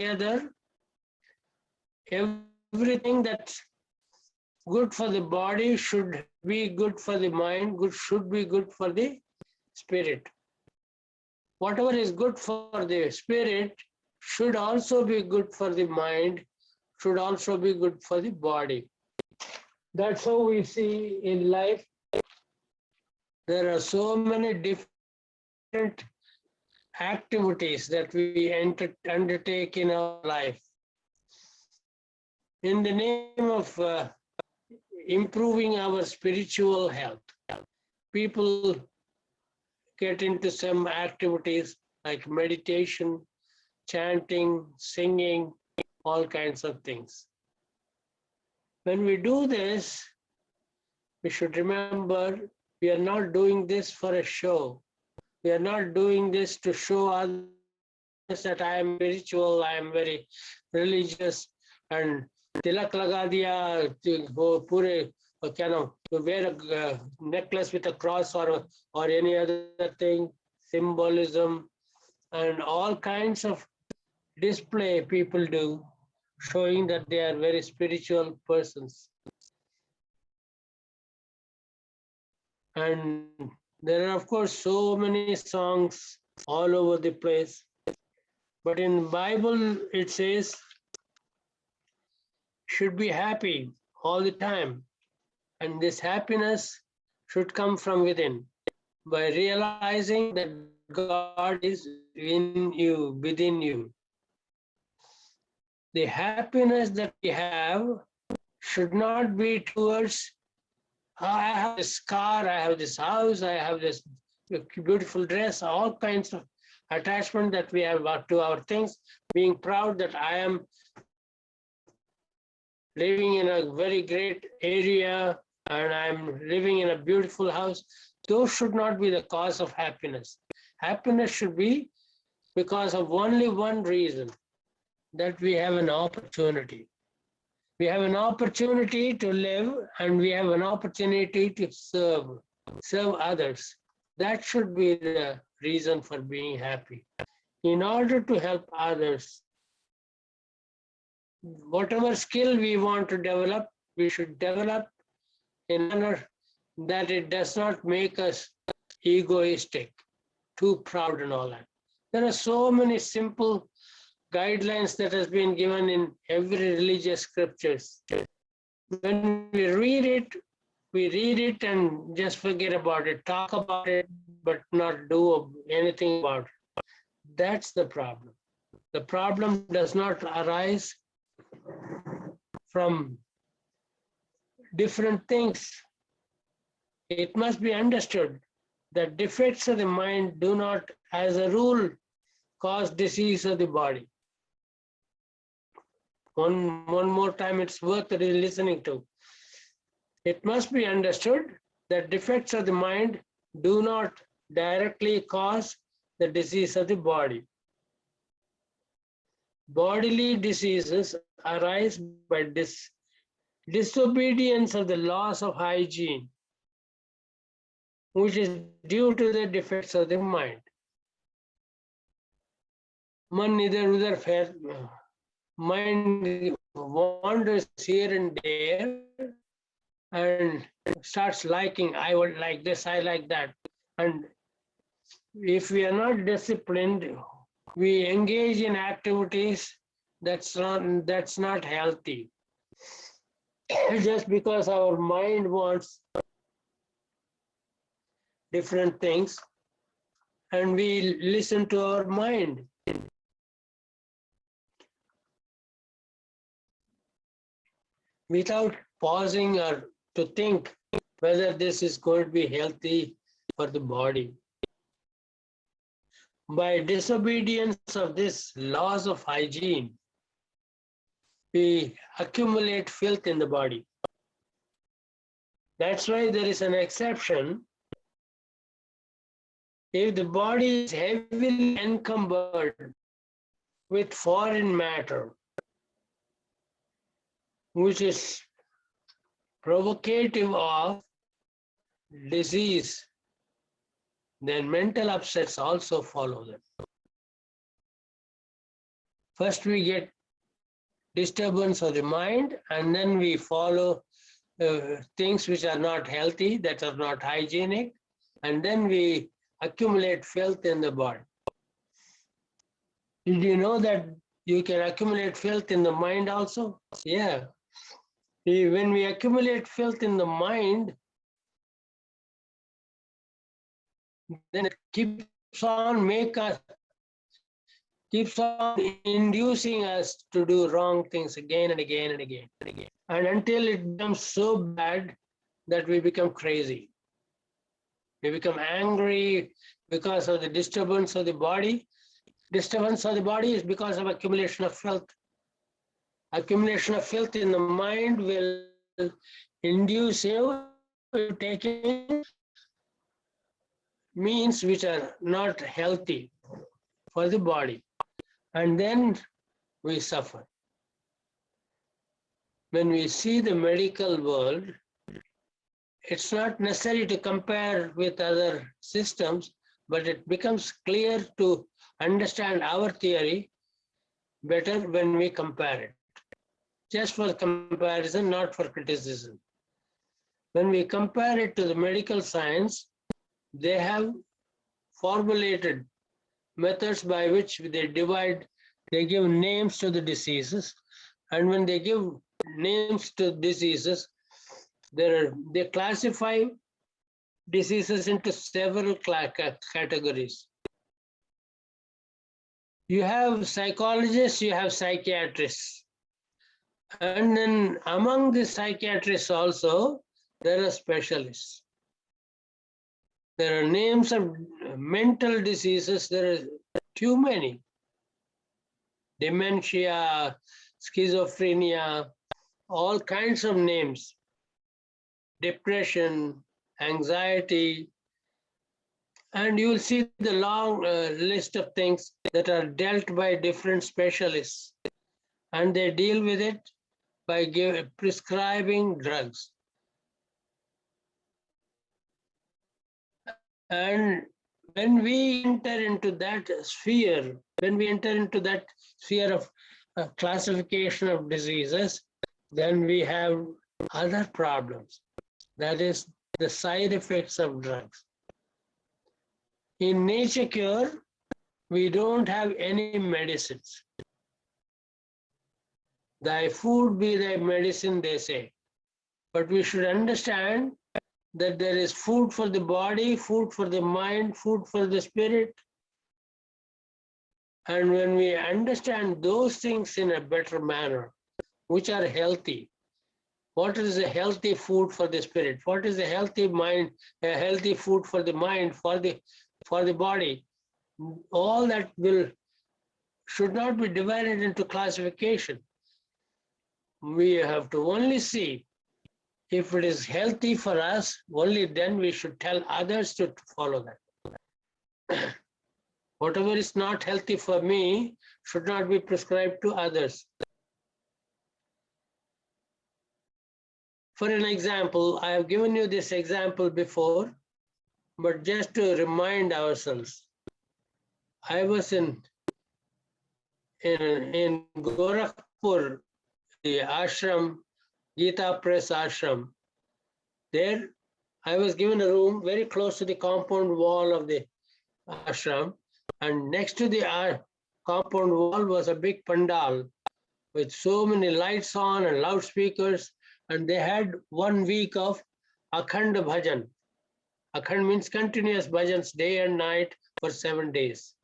other, everything that's good for the body should be good for the mind, should be good for the spirit. Whatever is good for the spirit should also be good for the mind, should also be good for the body. That's how we see in life. There are so many different activities that we undertake in our life. In the name of improving our spiritual health, people get into some activities like meditation, chanting, singing, all kinds of things. When we do this, we should remember we are not doing this for a show. We are not doing this to show others that I am spiritual, I am very religious, and tilak laga diya, pure, wear a necklace with a cross or any other thing, symbolism, and all kinds of display people do, showing that they are very spiritual persons. And there are, of course, so many songs all over the place. But in the Bible, it says, should be happy all the time. And this happiness should come from within by realizing that God is in you, within you. The happiness that we have should not be towards, I have this car, I have this house, I have this beautiful dress, all kinds of attachment that we have to our things, being proud that I am living in a very great area and I'm living in a beautiful house. Those should not be the cause of happiness. Happiness should be because of only one reason, that we have an opportunity. We have an opportunity to live and we have an opportunity to serve others. That should be the reason for being happy. In order to help others, whatever skill we want to develop, we should develop in a manner that it does not make us egoistic, too proud and all that. There are so many simple guidelines that has been given in every religious scriptures. When we read it and just forget about it, talk about it, but not do anything about it. That's the problem. The problem does not arise from different things. It must be understood that defects of the mind do not, as a rule, cause disease of the body. One more time, it's worth listening to. It must be understood that defects of the mind do not directly cause the disease of the body. Bodily diseases arise by disobedience of the laws of hygiene, which is due to the defects of the mind. Man idhar udhar mind wanders here and there and starts liking, I would like this, I like that. And if we are not disciplined, we engage in activities that's not healthy. Just because our mind wants different things and we listen to our mind. Without pausing or to think whether this is going to be healthy for the body. By disobedience of these laws of hygiene, we accumulate filth in the body. That's why there is an exception. If the body is heavily encumbered with foreign matter, which is provocative of disease, then mental upsets also follow them. First we get disturbance of the mind, and then we follow things which are not healthy, that are not hygienic, and then we accumulate filth in the body. Did you know that you can accumulate filth in the mind also? Yeah. When we accumulate filth in the mind, then it keeps on inducing us to do wrong things again and again and again and again. And until it becomes so bad that we become crazy. We become angry because of the disturbance of the body. Disturbance of the body is because of accumulation of filth. Accumulation of filth in the mind will induce you to taking means which are not healthy for the body. And then we suffer. When we see the medical world, it's not necessary to compare with other systems, but it becomes clear to understand our theory better when we compare it. Just for comparison, not for criticism. When we compare it to the medical science, they have formulated methods by which they give names to the diseases. And when they give names to diseases, they classify diseases into several categories. You have psychologists, you have psychiatrists. And then among the psychiatrists also, there are specialists. There are names of mental diseases, there are too many. Dementia, schizophrenia, all kinds of names. Depression, anxiety, and you will see the long list of things that are dealt by different specialists. And they deal with it by prescribing drugs. And when we enter into that sphere, of classification of diseases, then we have other problems. That is the side effects of drugs. In nature cure, we don't have any medicines. Thy food be thy medicine, they say. But we should understand that there is food for the body, food for the mind, food for the spirit. And when we understand those things in a better manner, which are healthy, what is a healthy food for the spirit? What is a healthy mind, a healthy food for the mind, for the body? All that should not be divided into classification. We have to only see if it is healthy for us, only then we should tell others to follow that. Whatever is not healthy for me should not be prescribed to others. For an example, I have given you this example before, but just to remind ourselves, I was in Gorakhpur, the ashram, Gita Press ashram. There, I was given a room very close to the compound wall of the ashram, and next to the compound wall was a big pandal with so many lights on and loudspeakers, and they had 1 week of Akhand Bhajan. Akhand means continuous bhajans day and night for 7 days.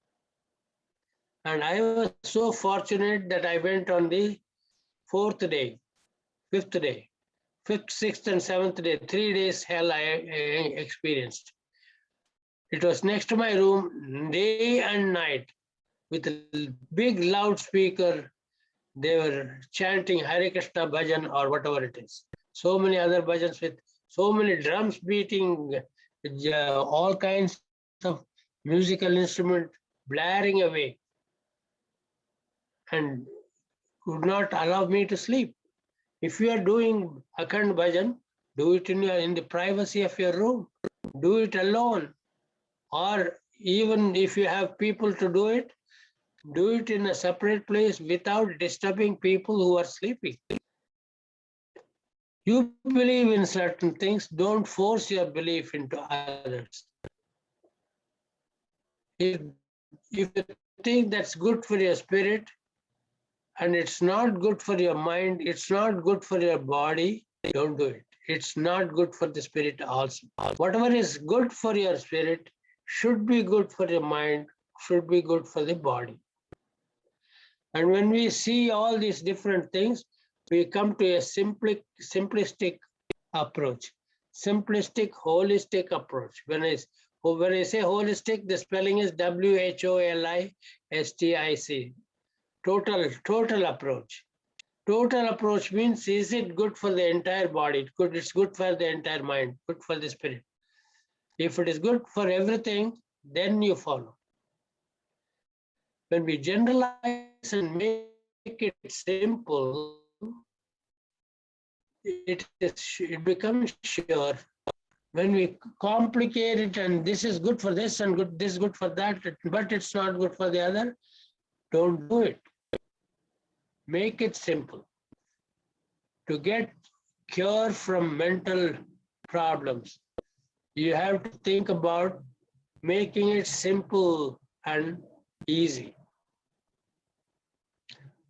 And I was so fortunate that I went on the 4th day, 5th day. 5th, 6th, and 7th day, 3 days hell I experienced. It was next to my room, day and night, with a big loudspeaker. They were chanting Hare Krishna bhajan or whatever it is. So many other bhajans with so many drums beating, all kinds of musical instrument blaring away, and could not allow me to sleep. If you are doing Akhand Bhajan, do it in the privacy of your room. Do it alone. Or even if you have people to do it, Do it in a separate place without disturbing people who are sleeping. You believe in certain things, don't force your belief into others. If you think that's good for your spirit and it's not good for your mind, it's not good for your body, don't do it. It's not good for the spirit also. Whatever is good for your spirit should be good for your mind, should be good for the body. And when we see all these different things, we come to a simplistic approach, simplistic, holistic approach. When I say holistic, the spelling is WHOLISTIC, total approach. Total approach means, is it good for the entire body? It's good for the entire mind, good for the spirit. If it is good for everything, then you follow. When we generalize and make it simple, it becomes sure. When we complicate it and this is good for this and this is good for that, but it's not good for the other, don't do it. Make it simple. To get cure from mental problems, you have to think about making it simple and easy.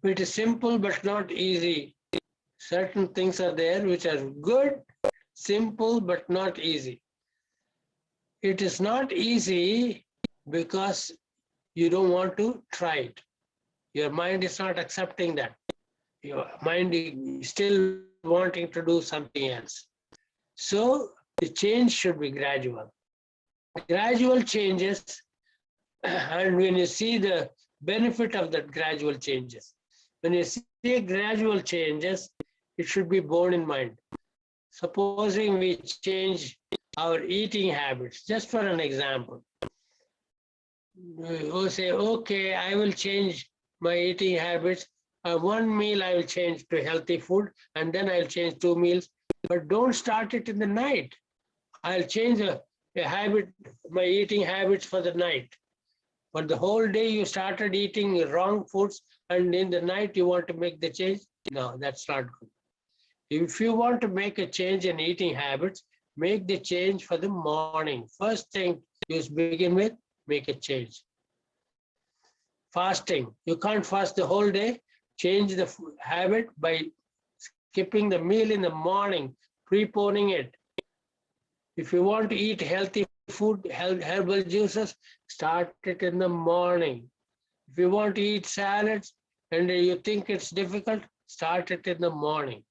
It is simple but not easy. Certain things are there which are good, simple but not easy. It is not easy because you don't want to try it. Your mind is not accepting that. Your mind is still wanting to do something else. So the change should be gradual. Gradual changes, and when you see the benefit of that gradual changes, when you see gradual changes, it should be borne in mind. Supposing we change our eating habits, just for an example. We say, okay, I will change my eating habits. One meal I will change to healthy food, and then I'll change 2 meals. But don't start it in the night. I'll change a habit, my eating habits for the night. But the whole day you started eating wrong foods, and in the night you want to make the change? No, that's not good. If you want to make a change in eating habits, make the change for the morning. First thing you begin with, make a change. Fasting. You can't fast the whole day. Change the habit by skipping the meal in the morning, preponing it. If you want to eat healthy food, herbal juices, start it in the morning. If you want to eat salads and you think it's difficult, start it in the morning.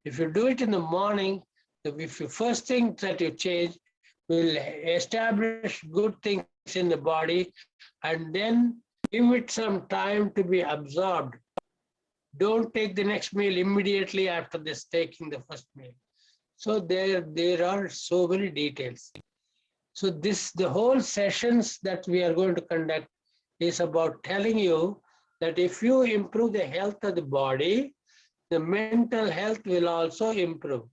If you do it in the morning, if the first thing that you change will establish good things in the body, and then give it some time to be absorbed. Don't take the next meal immediately after this taking the first meal. So there are so many details. So the whole sessions that we are going to conduct is about telling you that if you improve the health of the body, the mental health will also improve.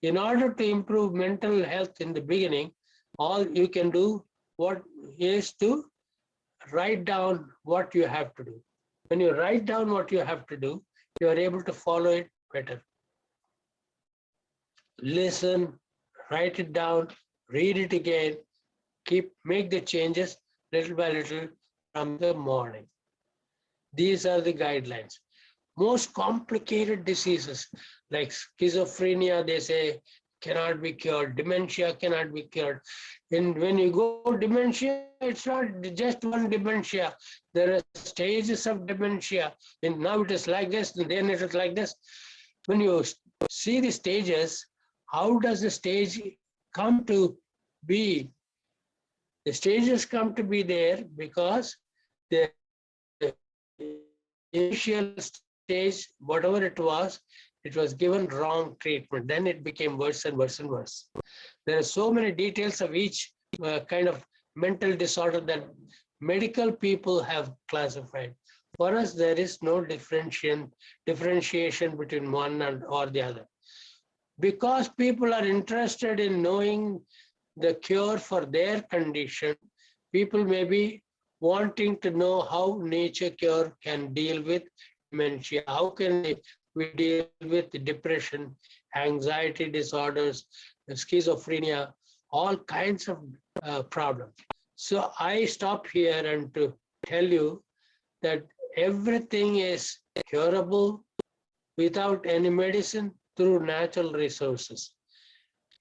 In order to improve mental health in the beginning, all you can do is to write down what you have to do. When you write down what you have to do, you are able to follow it better. Listen, write it down, read it again, make the changes little by little from the morning. These are the guidelines. Most complicated diseases like schizophrenia, they say, cannot be cured. Dementia cannot be cured. And when you go dementia, it's not just one dementia. There are stages of dementia. And now it is like this, and then it is like this. When you see the stages, how does the stage come to be? The stages come to be there because the initial stage, whatever it was given wrong treatment. Then it became worse and worse and worse. There are so many details of each kind of mental disorder that medical people have classified. For us, there is no differentiation between one or the other. Because people are interested in knowing the cure for their condition, people may be wanting to know how nature cure can deal with dementia. How can we deal with depression, anxiety disorders, schizophrenia, all kinds of problems. So I stop here and to tell you that everything is curable without any medicine through natural resources.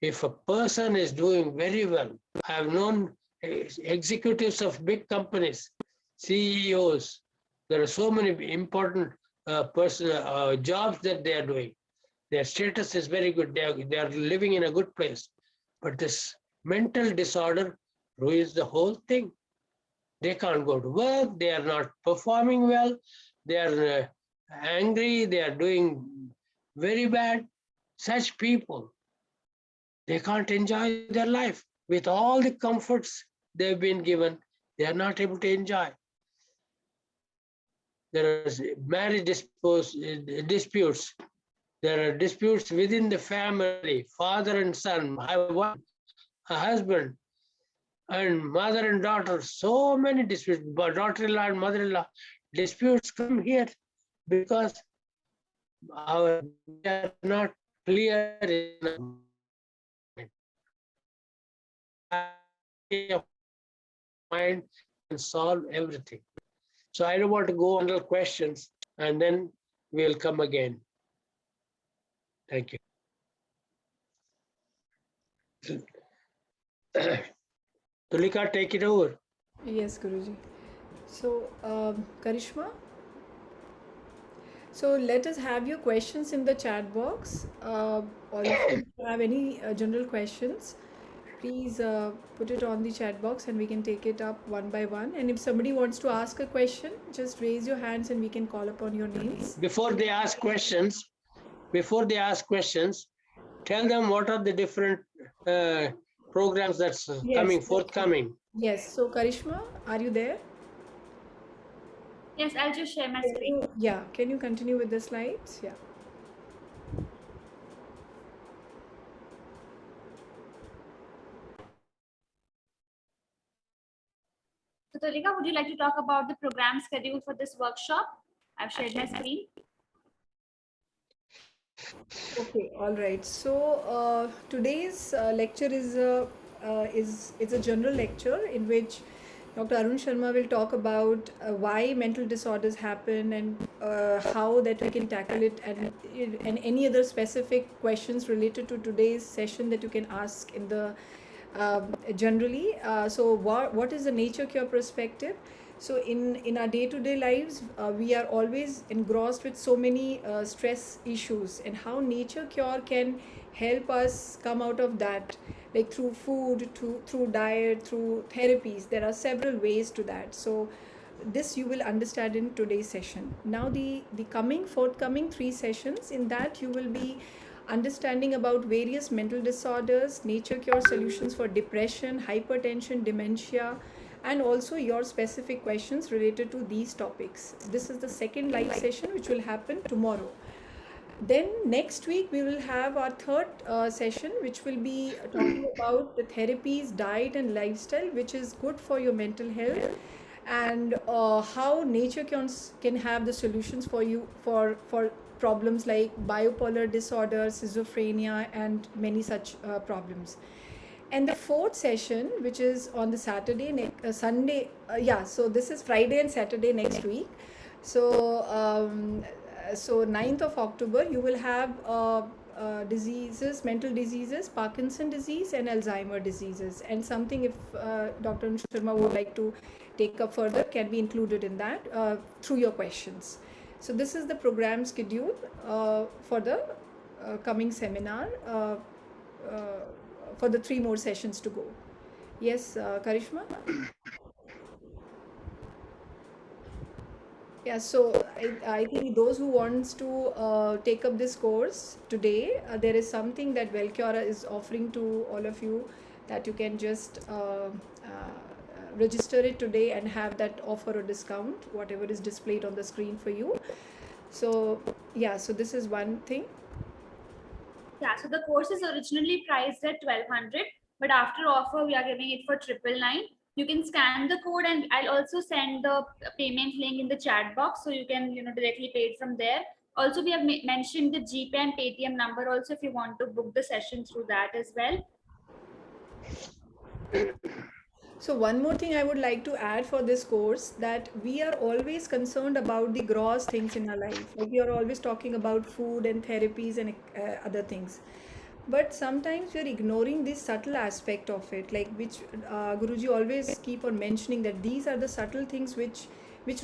If a person is doing very well, I have known executives of big companies, CEOs, there are so many important jobs that they are doing. Their status is very good. They are living in a good place. But this mental disorder ruins the whole thing. They can't go to work. They are not performing well. They are angry. They are doing very bad. Such people, they can't enjoy their life. With all the comforts they've been given, they are not able to enjoy. There are marriage disputes. There are disputes within the family, father and son, a husband, and mother and daughter. So many disputes, daughter-in-law and mother-in-law. Disputes come here because we are not clear in mind and solve everything. So I don't want to go under questions, and then we'll come again. Thank you. Tulika, take it over. Yes, Guruji. So, Karishma, so let us have your questions in the chat box. All of you, if you have any general questions, please put it on the chat box and we can take it up one by one. And if somebody wants to ask a question, just raise your hands and we can call upon your names. Before they ask questions, tell them what are the different programs that's forthcoming. Yes. So, Karishma, are you there? Yes, I'll just share my screen. Yeah. Can you continue with the slides? Yeah. So, Tulika, would you like to talk about the program schedule for this workshop? I've shared my screen. Okay, all right. So today's lecture is a general lecture in which Dr. Arun Sharma will talk about why mental disorders happen and how that we can tackle it, and any other specific questions related to today's session that you can ask in the generally. So what is the nature cure perspective? So in our day-to-day lives, we are always engrossed with so many stress issues, and how nature cure can help us come out of that, like through food, through diet, through therapies. There are several ways to that. So this you will understand in today's session. Now the forthcoming 3 sessions, in that you will be understanding about various mental disorders, nature cure solutions for depression, hypertension, dementia, and also your specific questions related to these topics. This is the second live session which will happen tomorrow. Then next week we will have our third session, which will be talking about the therapies, diet and lifestyle, which is good for your mental health, and how nature can have the solutions for you for problems like bipolar disorder, schizophrenia, and many such problems. And the fourth session, which is on the Sunday, so this is Friday and Saturday next week. So so 9th of October, you will have diseases, mental diseases, Parkinson disease and Alzheimer diseases, and something if Dr. Sharma would like to take up further can be included in that through your questions. So this is the program schedule for the coming seminar, for the 3 more sessions to go. Yes, Karishma? Yeah, so I think those who wants to take up this course today, there is something that Wellcure is offering to all of you, that you can just register it today and have that offer or discount, whatever is displayed on the screen for you. So yeah, so this is one thing. Yeah, so the course is originally priced at 1200, but after offer we are giving it for 999. You can scan the code, and I'll also send the payment link in the chat box, so you can directly pay it from there. Also, we have mentioned the GPay and Paytm number also if you want to book the session through that as well. So one more thing I would like to add for this course, that we are always concerned about the gross things in our life. Like we are always talking about food and therapies and other things. But sometimes we are ignoring this subtle aspect of it, like which Guruji always keep on mentioning, that these are the subtle things which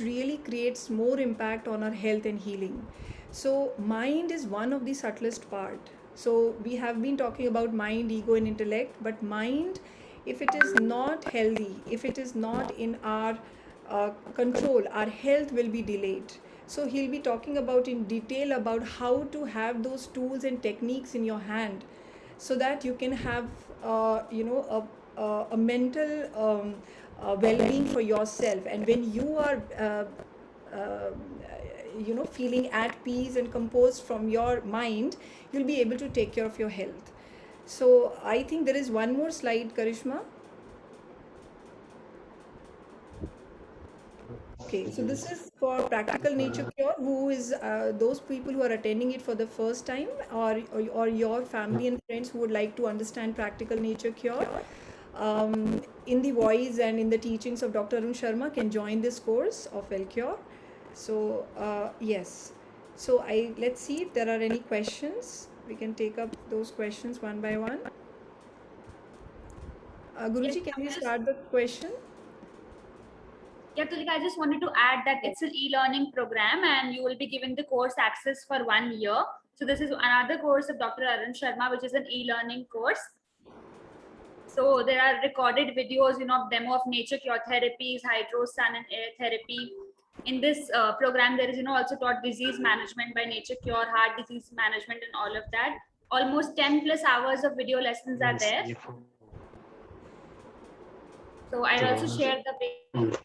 really creates more impact on our health and healing. So mind is one of the subtlest part. So we have been talking about mind, ego and intellect, but mind, if it is not healthy, if it is not in our control, our health will be delayed. So he'll be talking about in detail about how to have those tools and techniques in your hand, so that you can have a mental well-being for yourself. And when you are uh, feeling at peace and composed from your mind, you'll be able to take care of your health. So I think there is one more slide, Karishma. Okay, so this is for Practical Nature Cure, who is those people who are attending it for the first time, or your family and friends who would like to understand Practical Nature Cure in the voice and in the teachings of Dr. Arun Sharma, can join this course of Wellcure. So yes, so let's see if there are any questions. We can take up those questions one by one. Guruji, can we start the question? Yeah, Tulika, I just wanted to add that it's an e-learning program and you will be given the course access for 1 year. So this is another course of Dr. Arun Sharma, which is an e-learning course. So there are recorded videos, demo of nature cure therapies, hydro, sun and air therapy. In this program, there is, also taught disease management by nature cure, heart disease management and all of that. Almost 10 plus hours of video lessons are there. So I'll also share the.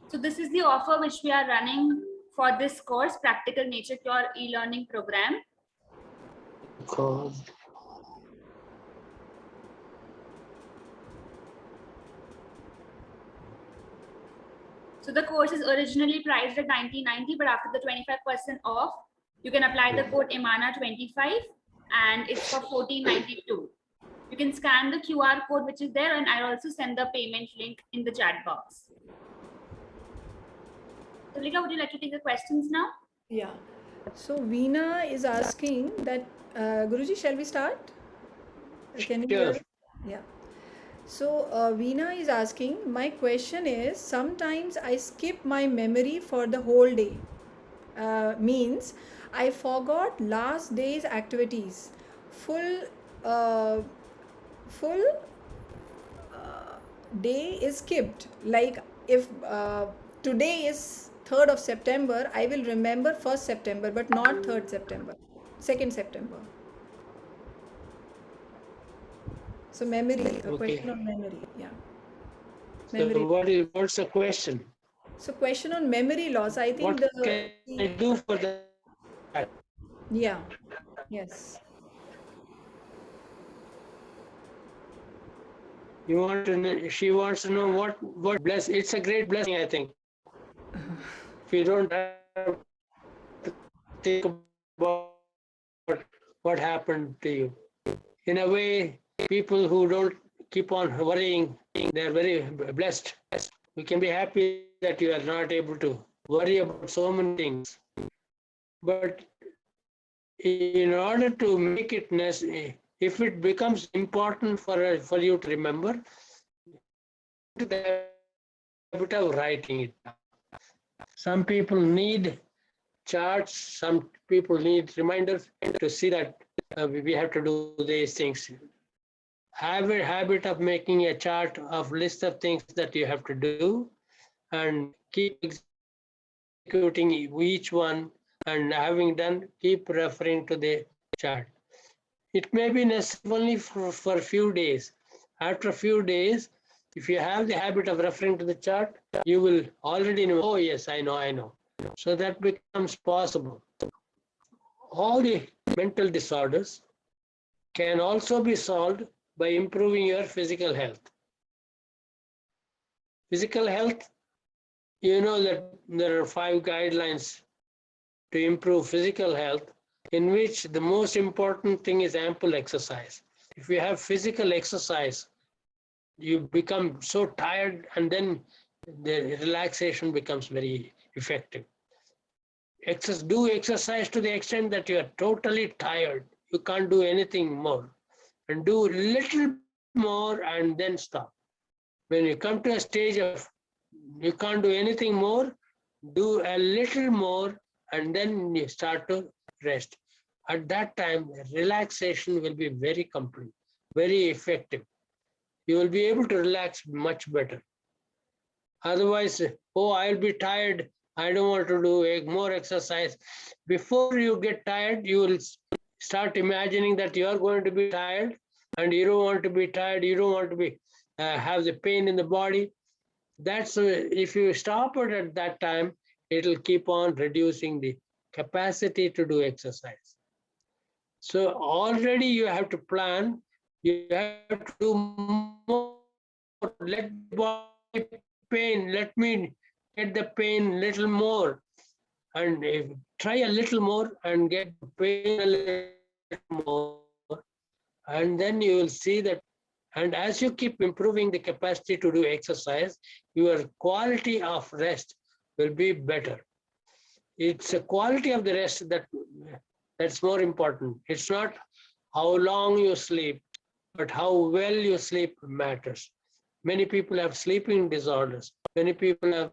So this is the offer which we are running for this course, Practical Nature Cure e-learning program. So the course is originally priced at $19.90, but after the 25% off, you can apply the code EMANA25 and it's for $14.92. You can scan the QR code which is there, and I'll also send the payment link in the chat box. Tulika, would you like to take the questions now? Yeah. So Veena is asking that, Guruji, shall we start? Can you hear? Yeah. So Veena is asking, my question is, sometimes I skip my memory for the whole day. Means I forgot last day's activities. Full day is skipped. Like if today is 3rd of September, I will remember 1st September, but not 3rd September, 2nd September. So memory, a question on memory, yeah. Memory. So what's the question? So question on memory loss, I think. What can I do for that? Yeah, yes. You want to know, she wants to know what bless. It's a great blessing, I think. If you don't have to think about what happened to you. In a way, people who don't keep on worrying, they're very blessed. We can be happy that you are not able to worry about so many things. But in order to make it necessary, if it becomes important for you to remember, the habit of writing it down. Some people need charts, some people need reminders to see that we have to do these things. Have a habit of making a chart of list of things that you have to do and keep executing each one, and having done, keep referring to the chart. It may be necessary only for a few days. After a few days, if you have the habit of referring to the chart, you will already know, oh yes, I know. So that becomes possible. All the mental disorders can also be solved by improving your physical health. Physical health, you know that there are 5 guidelines to improve physical health, in which the most important thing is ample exercise. If you have physical exercise, you become so tired, and then the relaxation becomes very effective. Do exercise to the extent that you are totally tired. You can't do anything more. And do little more and then stop. When you come to a stage of you can't do anything more, do a little more and then you start to rest. At that time, relaxation will be very complete, very effective. You will be able to relax much better. Otherwise, oh, I'll be tired, I don't want to do more exercise. Before you get tired, you will start imagining that you are going to be tired, and you don't want to be tired, you don't want to be have the pain in the body. That's if you stop it at that time, it'll keep on reducing the capacity to do exercise. So already you have to plan, you have to do more, let the body pain, let me get the pain little more, and try a little more and get the pain a little more, and then you will see that. And as you keep improving the capacity to do exercise, your quality of rest will be better. It's a quality of the rest that's more important. It's not how long you sleep, but how well you sleep matters. Many people have sleeping disorders. Many people have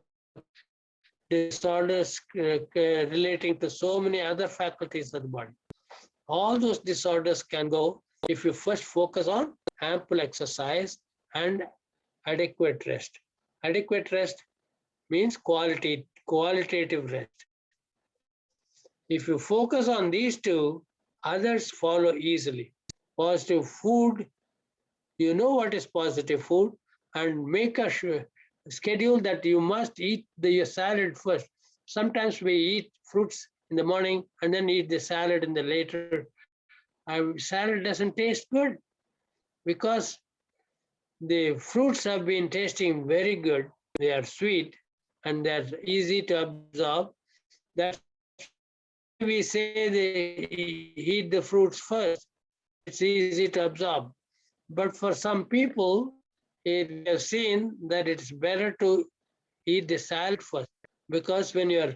disorders relating to so many other faculties of the body. All those disorders can go if you first focus on ample exercise and adequate rest. Adequate rest means qualitative rest. If you focus on these two, others follow easily. Positive food, you know what is positive food, and make a schedule that you must eat your salad first. Sometimes we eat fruits in the morning and then eat the salad in the later. Salad doesn't taste good because the fruits have been tasting very good. They are sweet and they're easy to absorb. That's why we say they eat the fruits first. It's easy to absorb. But for some people, we have seen that it's better to eat the salad first, because when you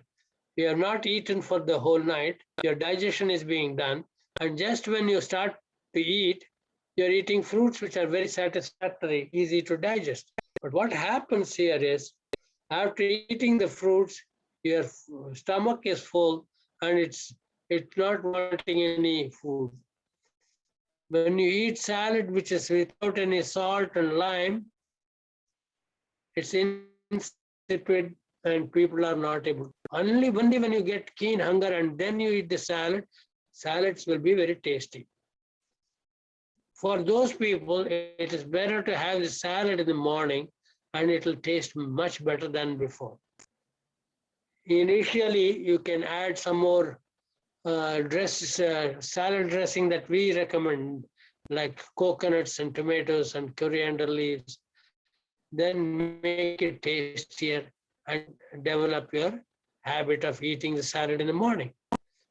have not eaten for the whole night, your digestion is being done, and just when you start to eat, you're eating fruits which are very satisfactory, easy to digest. But what happens here is, after eating the fruits, your stomach is full and it's not wanting any food. When you eat salad which is without any salt and lime, it's insipid and people are not able. Only when you get keen hunger and then you eat the salad, salads will be very tasty. For those people, it is better to have the salad in the morning and it will taste much better than before. Initially, you can add some more salad dressing that we recommend, like coconuts and tomatoes and coriander leaves. Then make it tastier and develop your habit of eating the salad in the morning.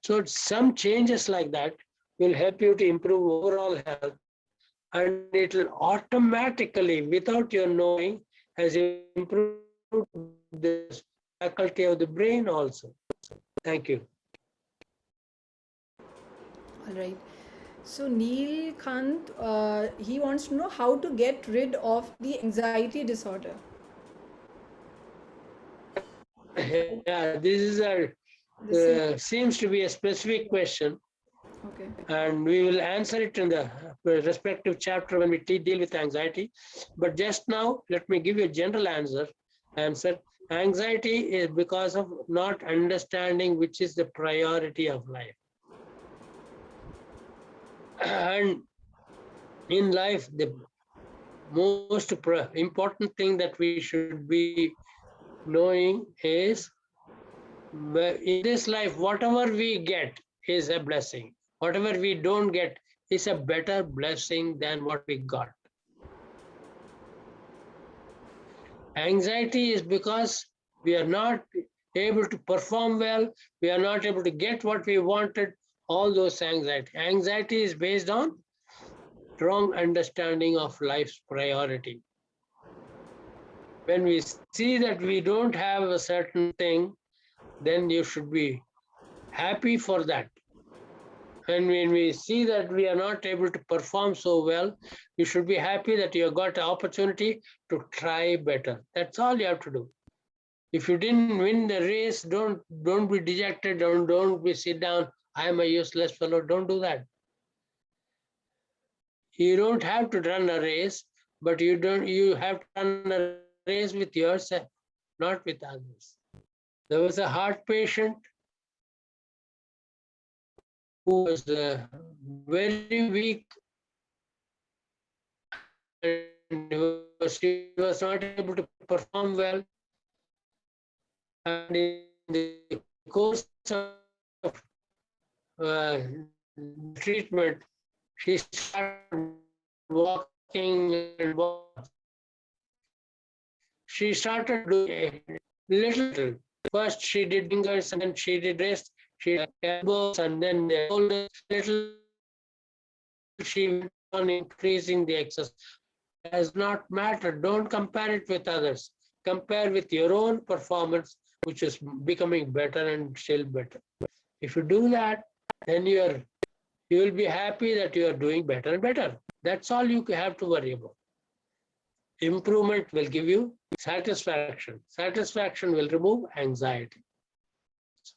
So some changes like that will help you to improve overall health, and it will automatically, without your knowing, has improved the faculty of the brain also. Thank you. All right. So Neil Kant, he wants to know how to get rid of the anxiety disorder. Yeah, this is seems to be a specific question. Okay. And we will answer it in the respective chapter when we deal with anxiety. But just now, let me give you a general answer. Anxiety is because of not understanding which is the priority of life. And in life, the most important thing that we should be knowing is, in this life, whatever we get is a blessing. Whatever we don't get is a better blessing than what we got. Anxiety is because we are not able to perform well, we are not able to get what we wanted, all those anxiety. Anxiety is based on wrong understanding of life's priority. When we see that we don't have a certain thing, then you should be happy for that. And when we see that we are not able to perform so well, you should be happy that you have got an opportunity to try better. That's all you have to do. If you didn't win the race, don't be dejected, don't be sit down, I am a useless fellow. Don't do that. You don't have to run a race, but you have to run a race with yourself, not with others. There was a heart patient who was very weak, and she was not able to perform well. And in the course of treatment, she started walking and walking. She started doing a little. First she did fingers, and then she did wrist, she did elbows, and then the shoulders. Little she went on increasing the exercise. Does not matter. Don't compare it with others. Compare with your own performance, which is becoming better and still better. If you do that, then you will be happy that you are doing better and better. That's all you have to worry about. Improvement will give you satisfaction. Satisfaction will remove anxiety.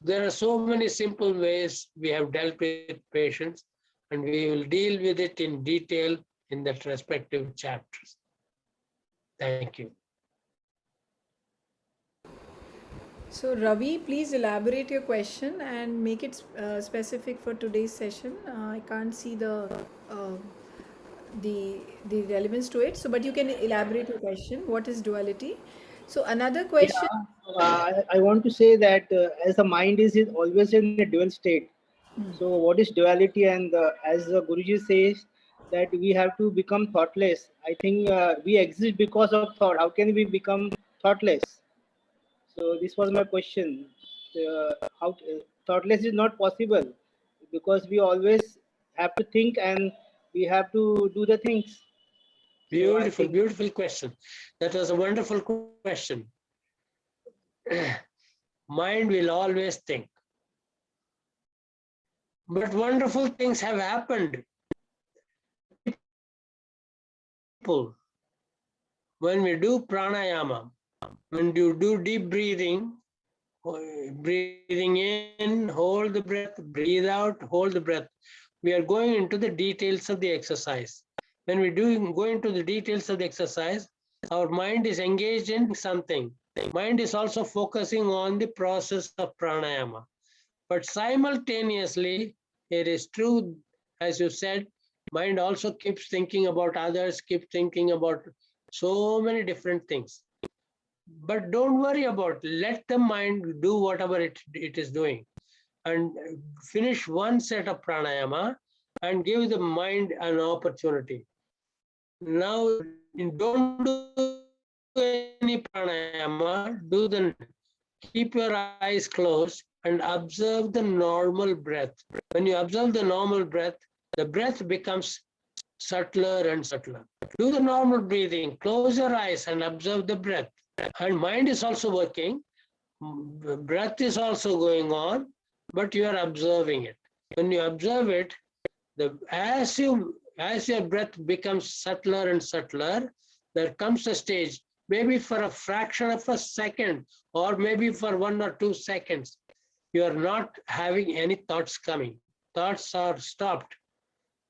There are so many simple ways we have dealt with patients, and we will deal with it in detail in the respective chapters. Thank you. So Ravi, please elaborate your question and make it specific for today's session. I can't see uh, the relevance to it. So, but you can elaborate your question. What is duality? So another question. Yeah, I want to say that as the mind is always in a dual state. So, what is duality? And as Guruji says, that we have to become thoughtless. I think we exist because of thought. How can we become thoughtless? So, this was my question. How thoughtless is not possible because we always have to think and we have to do the things. Beautiful, beautiful question. That was a wonderful question. Mind will always think. But wonderful things have happened. When we do pranayama, when you do deep breathing, breathing in, hold the breath, breathe out, hold the breath. We are going into the details of the exercise. When we go into the details of the exercise, our mind is engaged in something. Mind is also focusing on the process of pranayama. But simultaneously, it is true, as you said, mind also keeps thinking about others, keeps thinking about so many different things. But don't worry about it. Let the mind do whatever it is doing. And finish one set of pranayama and give the mind an opportunity. Now, don't do any pranayama, keep your eyes closed and observe the normal breath. When you observe the normal breath, the breath becomes subtler and subtler. Do the normal breathing, close your eyes and observe the breath. And mind is also working, breath is also going on, but you are observing it. When you observe it, as your breath becomes subtler and subtler, there comes a stage, maybe for a fraction of a second, or maybe for 1 or 2 seconds, you are not having any thoughts coming. Thoughts are stopped.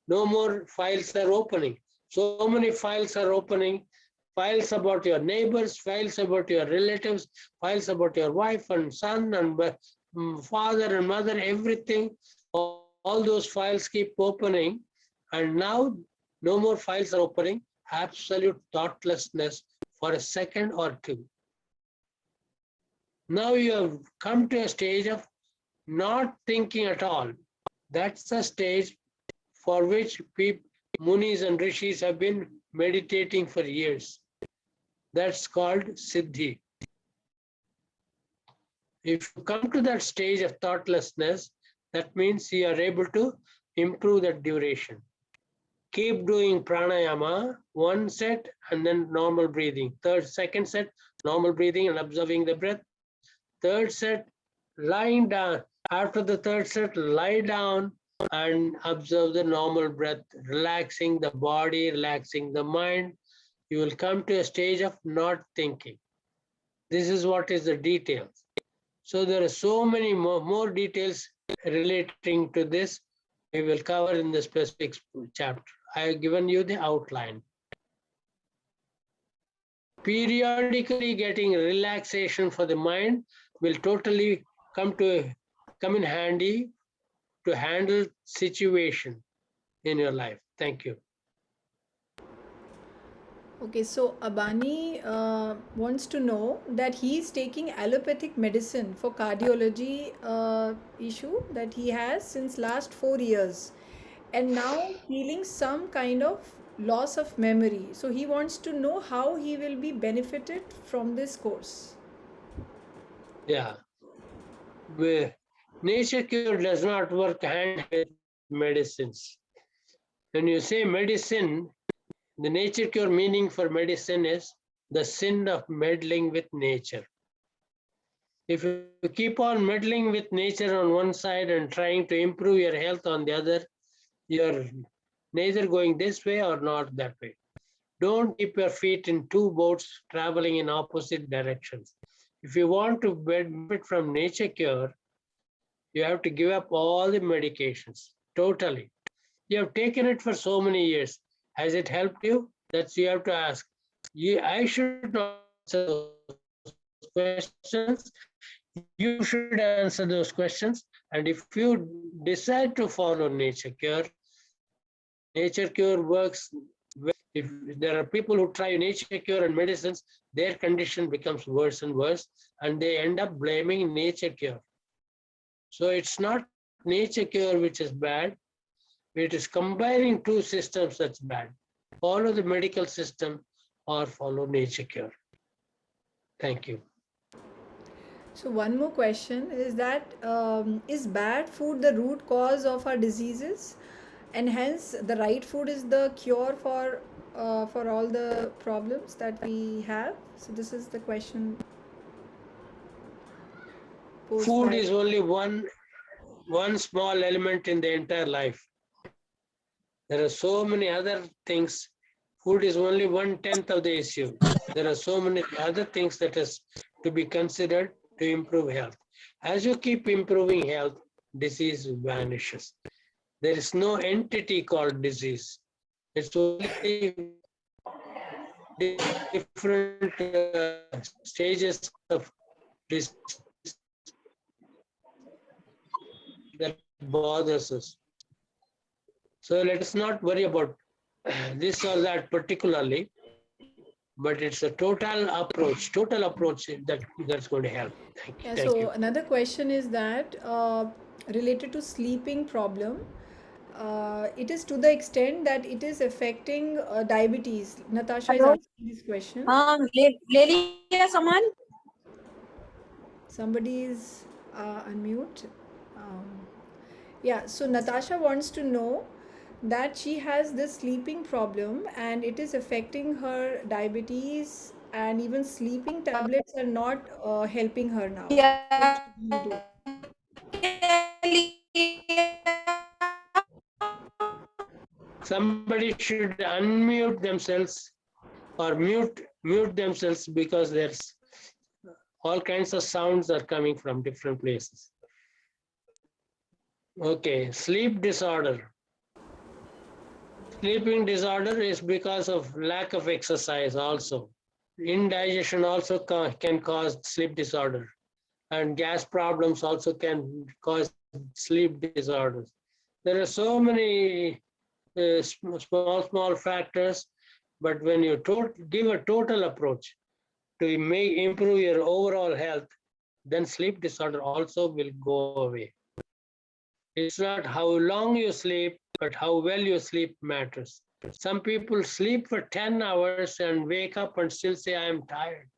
No more files are opening. So many files are opening. Files about your neighbors, files about your relatives, files about your wife and son and father and mother, everything. All those files keep opening. And now no more files are opening. Absolute thoughtlessness for a second or two. Now you have come to a stage of not thinking at all. That's the stage for which Munis and Rishis have been meditating for years. That's called Siddhi. If you come to that stage of thoughtlessness, that means you are able to improve that duration. Keep doing pranayama, one set and then normal breathing. Second set, normal breathing and observing the breath. Third set, lying down. After the third set, lie down and observe the normal breath, relaxing the body, relaxing the mind. You will come to a stage of not thinking. This is what is the details. So there are so many more details relating to this. We will cover in the specific chapter. I have given you the outline. Periodically getting relaxation for the mind will totally come in handy to handle situation in your life. Thank you. Okay, so Abani wants to know that he is taking allopathic medicine for cardiology issue that he has since last 4 years, and now feeling some kind of loss of memory. So he wants to know how he will be benefited from this course. Yeah. Nature cure does not work hand with medicines. When you say medicine, the nature cure meaning for medicine is the sin of meddling with nature. If you keep on meddling with nature on one side and trying to improve your health on the other, you're neither going this way or not that way. Don't keep your feet in two boats traveling in opposite directions. If you want to benefit from nature cure, you have to give up all the medications totally. You have taken it for so many years. Has it helped you? That's you have to ask. I should not answer those questions. You should answer those questions. And if you decide to follow nature cure works. If there are people who try nature cure and medicines, their condition becomes worse and worse, and they end up blaming nature cure. So it's not nature cure which is bad. It is combining two systems that's bad. Follow the medical system or follow nature cure. Thank you. So one more question is that is bad food the root cause of our diseases, and hence the right food is the cure for all the problems that we have? So this is the question. Food is only one small element in the entire life. There are so many other things. Food is only 1/10 of the issue. There are so many other things that is to be considered to improve health. As you keep improving health, disease vanishes. There is no entity called disease. It's only different stages of disease that bothers us. So let us not worry about this or that particularly, but it's a total approach that's going to help. Thank you. So another question is that related to sleeping problem, it is to the extent that it is affecting diabetes. Natasha is Hello? asking this question. ले लिया सामान? Somebody is unmute. Yeah, so Natasha wants to know that she has this sleeping problem and it is affecting her diabetes, and even sleeping tablets are not helping her now. What should we do? Somebody should unmute themselves or mute themselves, because there's all kinds of sounds are coming from different places. Okay, sleep disorder. Sleeping disorder is because of lack of exercise also. Indigestion also can cause sleep disorder, and gas problems also can cause sleep disorders. There are so many small factors, but when you give a total approach to improve your overall health, then sleep disorder also will go away. It's not how long you sleep, but how well you sleep matters. Some people sleep for 10 hours and wake up and still say, I am tired.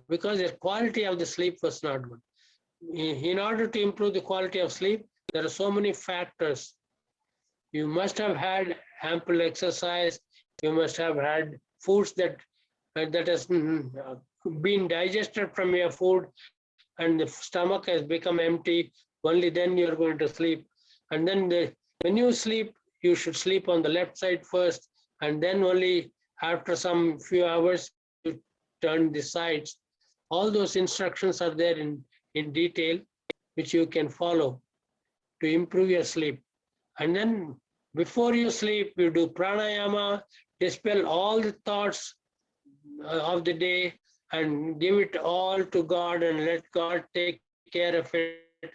Because the quality of the sleep was not good. In order to improve the quality of sleep, there are so many factors. You must have had ample exercise. You must have had foods that has been digested from your food, and the stomach has become empty. Only then you're going to sleep. And then when you sleep, you should sleep on the left side first, and then only after some few hours, you turn the sides. All those instructions are there in detail, which you can follow to improve your sleep. And then before you sleep, you do pranayama, dispel all the thoughts of the day and give it all to God and let God take care of it.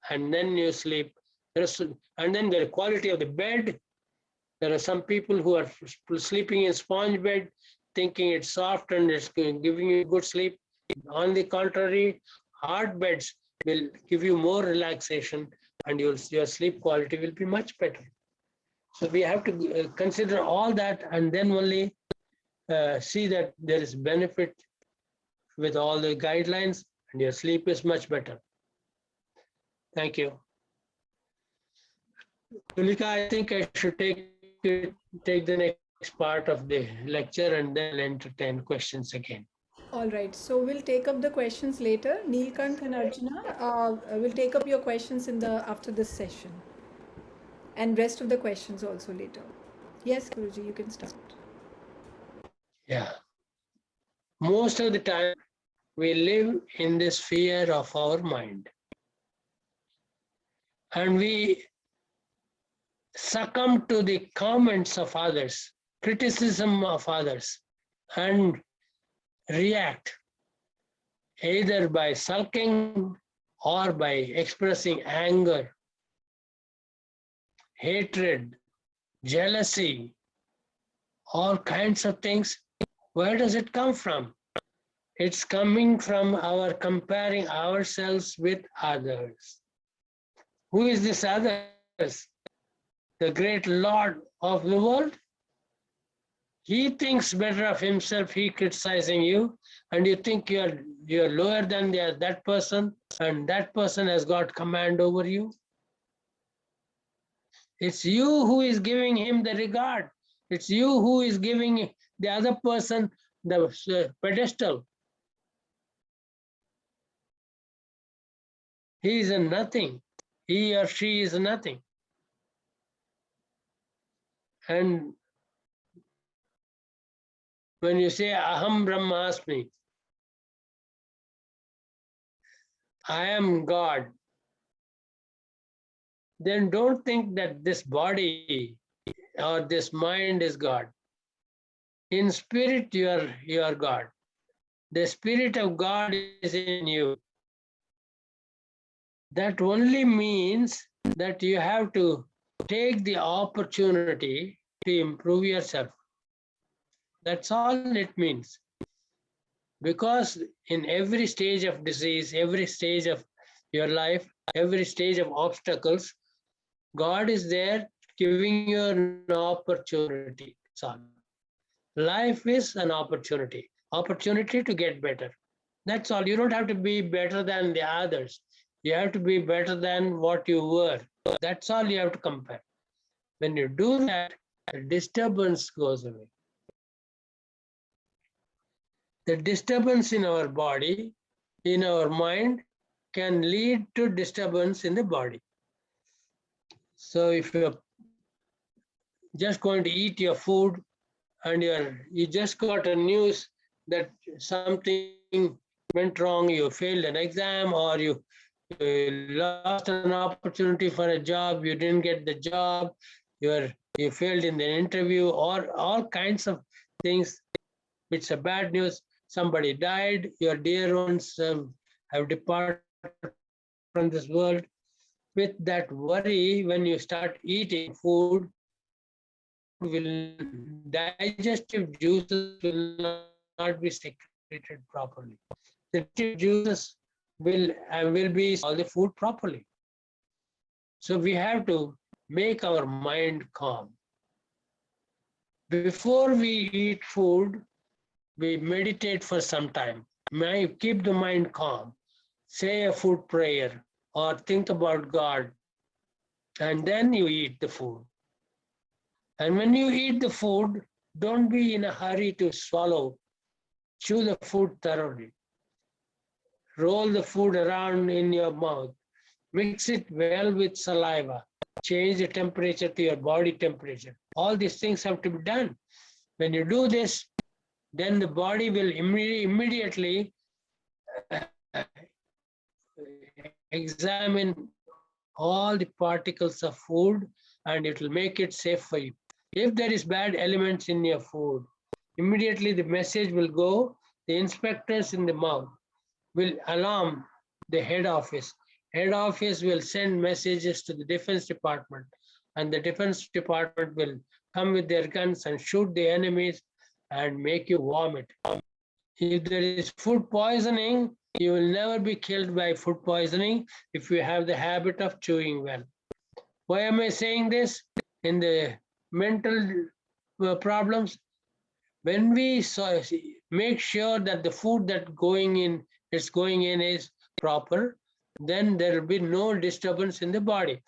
And then you sleep. And then the quality of the bed. There are some people who are sleeping in sponge bed, thinking it's soft and it's giving you good sleep. On the contrary, hard beds will give you more relaxation and your sleep quality will be much better. So we have to consider all that and then only see that there is benefit with all the guidelines and your sleep is much better. Thank you. Tulika, I think I should take the next part of the lecture and then entertain questions again. All right, so we'll take up the questions later. Neelkant and Arjuna, will take up your questions after this session, and rest of the questions also later. Yes, Guruji, you can start. Yeah. Most of the time, we live in this sphere of our mind. And we succumb to the comments of others, criticism of others, and react either by sulking or by expressing anger, hatred, jealousy, all kinds of things. Where does it come from? It's coming from our comparing ourselves with others. Who is this others? The great Lord of the world? He thinks better of himself, he criticizing you, and you think you're lower than that person, and that person has got command over you. It's you who is giving him the regard. It's you who is giving the other person the pedestal. He is a nothing. He or she is nothing. And when you say Aham Brahmasmi, I am God, then don't think that this body or this mind is God. In spirit, you are God. The Spirit of God is in you. That only means that you have to take the opportunity to improve yourself. That's all it means. Because in every stage of disease, every stage of your life, every stage of obstacles, God is there giving you an opportunity. That's all. Life is an opportunity to get better. That's all. You don't have to be better than the others. You have to be better than what you were. That's all you have to compare. When you do that, the disturbance goes away. The disturbance in our body, in our mind, can lead to disturbance in the body. So if you're just going to eat your food and you just got a news that something went wrong, you failed an exam, or you lost an opportunity for a job, you didn't get the job, you failed in the interview, or all kinds of things. It's a bad news. Somebody died, your dear ones have departed from this world. With that worry, when you start eating food, digestive juices will not be secreted properly. The juices will be all the food properly. So we have to make our mind calm. Before we eat food, we meditate for some time. Keep the mind calm. Say a food prayer or think about God, and then you eat the food. And when you eat the food, don't be in a hurry to swallow. Chew the food thoroughly. Roll the food around in your mouth. Mix it well with saliva. Change the temperature to your body temperature. All these things have to be done. When you do this, then the body will immediately examine all the particles of food and it will make it safe for you. If there is bad elements in your food, immediately the message will go. The inspectors in the mouth will alarm the head office. Head office will send messages to the defense department, and the defense department will come with their guns and shoot the enemies and make you vomit. If there is food poisoning, you will never be killed by food poisoning if you have the habit of chewing well. Why am I saying this? In the mental problems, when we make sure that the food that going in is proper, then there will be no disturbance in the body.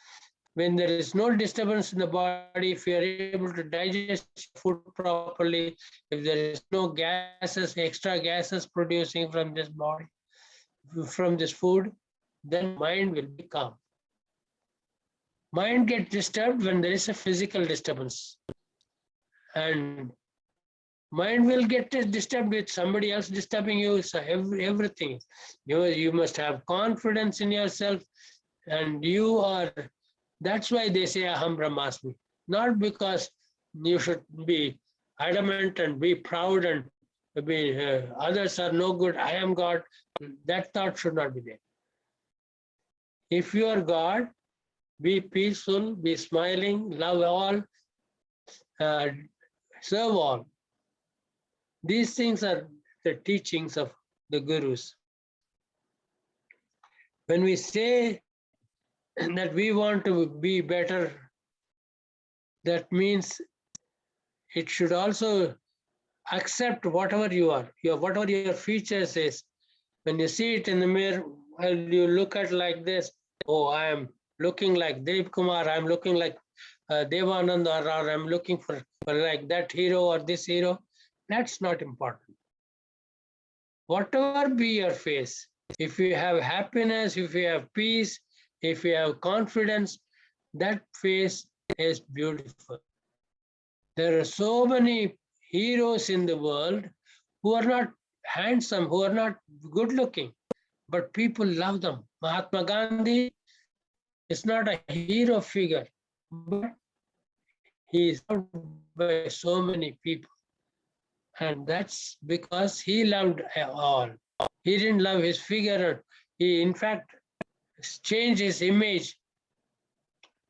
When there is no disturbance in the body, if you are able to digest food properly, if there is no gases, extra gases producing from this body, from this food, then mind will be calm. Mind gets disturbed when there is a physical disturbance. And mind will get disturbed with somebody else disturbing you. So everything. You must have confidence in yourself, and you are. That's why they say Aham Brahmasmi. Not because you should be adamant and be proud and be others are no good. I am God. That thought should not be there. If you are God, be peaceful, be smiling, love all, serve all. These things are the teachings of the gurus. When we say that we want to be better, that means it should also accept whatever you are, whatever your features is. When you see it in the mirror, and you look at like this, oh, I am looking like Dev Kumar, I'm looking like Devananda, or I'm looking for like that hero or this hero. That's not important. Whatever be your face, if you have happiness, if you have peace, if you have confidence, that face is beautiful. There are so many heroes in the world who are not handsome, who are not good looking, but people love them. Mahatma Gandhi is not a hero figure, but he is loved by so many people. And that's because he loved all. He didn't love his figure. He, in fact, changed his image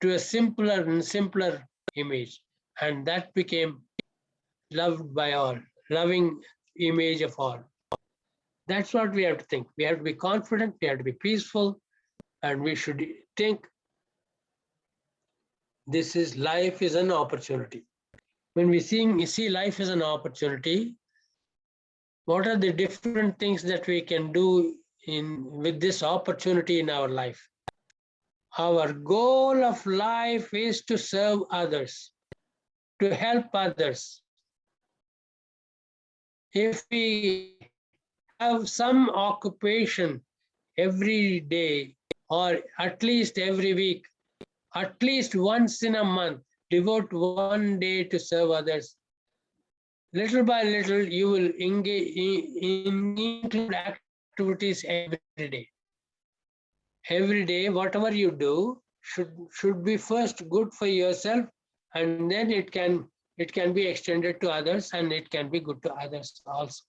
to a simpler and simpler image. And that became loved by all, loving image of all. That's what we have to think. We have to be confident, we have to be peaceful, and we should think life is an opportunity. When we see life as an opportunity, what are the different things that we can do with this opportunity in our life? Our goal of life is to serve others, to help others. If we have some occupation every day, or at least every week, at least once in a month, devote one day to serve others. Little by little, you will include activities every day. Every day, whatever you do should be first good for yourself, and then it can be extended to others, and it can be good to others also.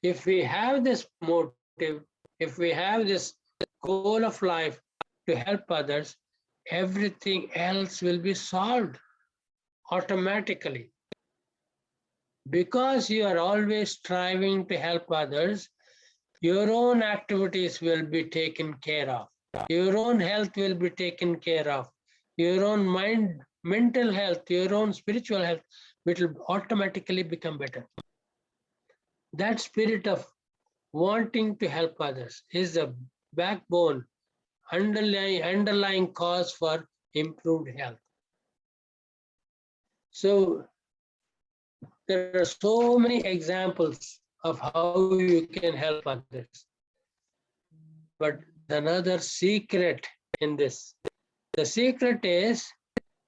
If we have this motive, if we have this goal of life to help others, everything else will be solved automatically. Because you are always striving to help others, your own activities will be taken care of. Your own health will be taken care of. Your own mind, mental health, your own spiritual health will automatically become better. That spirit of wanting to help others is the backbone, underlying cause for improved health. So there are so many examples of how you can help others. But another secret in this, the secret is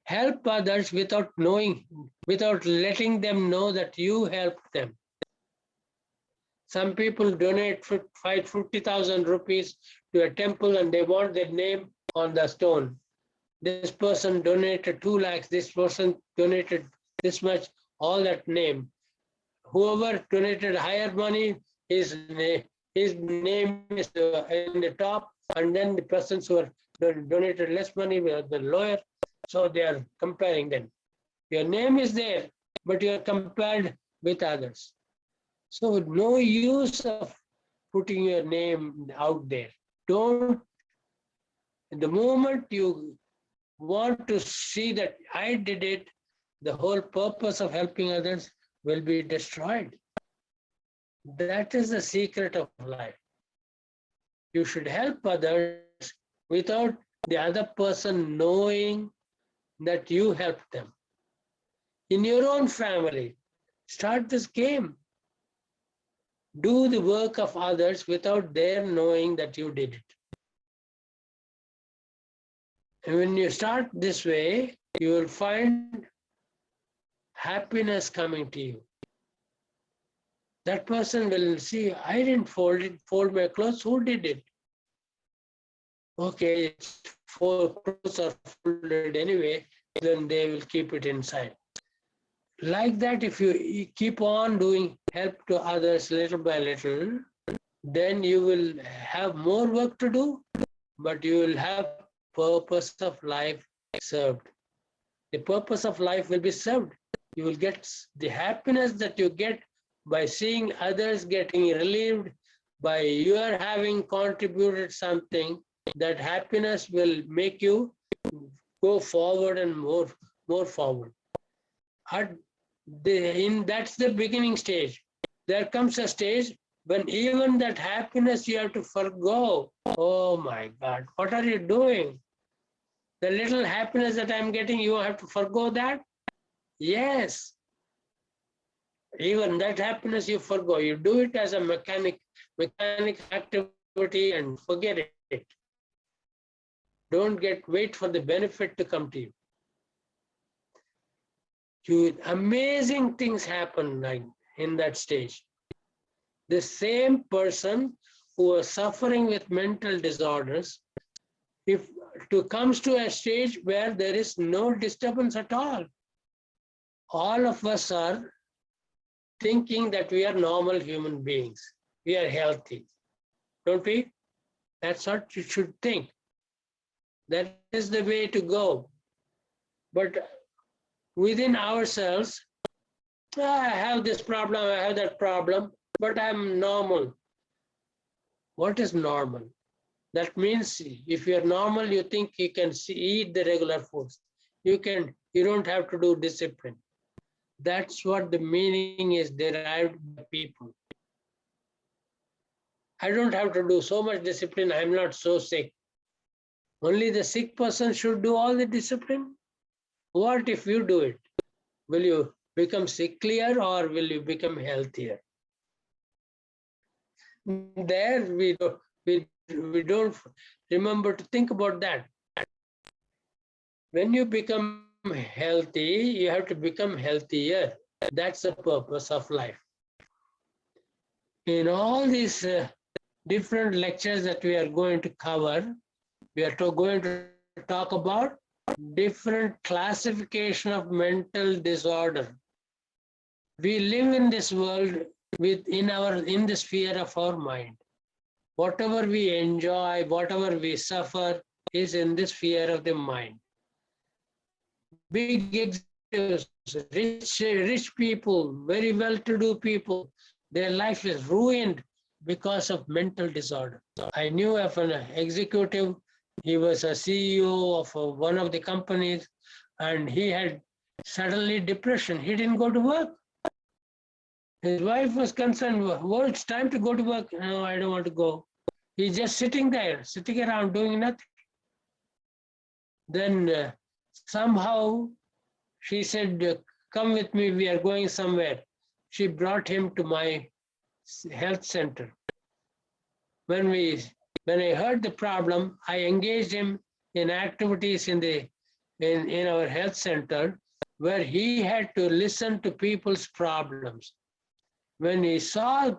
help others without knowing, without letting them know that you helped them. Some people donate 50,000 rupees to a temple and they want their name on the stone. This person donated 2 lakhs, this person donated this much, all that name. Whoever donated higher money, his name is in the top, and then the persons who are donated less money were the lower. So they are comparing them. Your name is there, but you are compared with others. So no use of putting your name out there. Don't, the moment you want to see that I did it, the whole purpose of helping others will be destroyed. That is the secret of life. You should help others without the other person knowing that you helped them. In your own family, start this game. Do the work of others without their knowing that you did it. And when you start this way, you will find happiness coming to you. That person will see, I didn't fold my clothes, who did it? Okay, clothes are folded anyway, then they will keep it inside. Like that, if you keep on doing help to others little by little, then you will have more work to do, but you will have purpose of life served. The purpose of life will be served. You will get the happiness that you get by seeing others getting relieved, by your having contributed something. That happiness will make you go forward and more forward. That's the beginning stage. There comes a stage when even that happiness you have to forgo. Oh my God, what are you doing? The little happiness that I'm getting, you have to forgo that? Yes. Even that happiness you forgo. You do it as a mechanic activity and forget it. Don't wait for the benefit to come to you. Amazing things happen like in that stage. The same person who was suffering with mental disorders, if comes to a stage where there is no disturbance at all of us are thinking that we are normal human beings. We are healthy. Don't we? That's what you should think. That is the way to go. But within ourselves, I have this problem, I have that problem, but I'm normal. What is normal? That means if you're normal, you think you can eat the regular foods. You don't have to do discipline. That's what the meaning is derived by people. I don't have to do so much discipline, I'm not so sick. Only the sick person should do all the discipline? What if you do it? Will you become sicklier or will you become healthier? There we don't remember to think about that. When you become healthy, you have to become healthier. That's the purpose of life. In all these different lectures that we are going to cover, we are going to talk about different classification of mental disorder. We live in this world in the sphere of our mind. Whatever we enjoy, whatever we suffer is in the sphere of the mind. Big executives, rich people, very well-to-do people, their life is ruined because of mental disorder. I knew of an executive He was a CEO of one of the companies, and he had suddenly depression. He didn't go to work. His wife was concerned, well, it's time to go to work. No, I don't want to go. He's just sitting there, sitting around doing nothing. Then somehow she said, come with me, we are going somewhere. She brought him to my health center. When I heard the problem, I engaged him in activities in our health center where he had to listen to people's problems. When he saw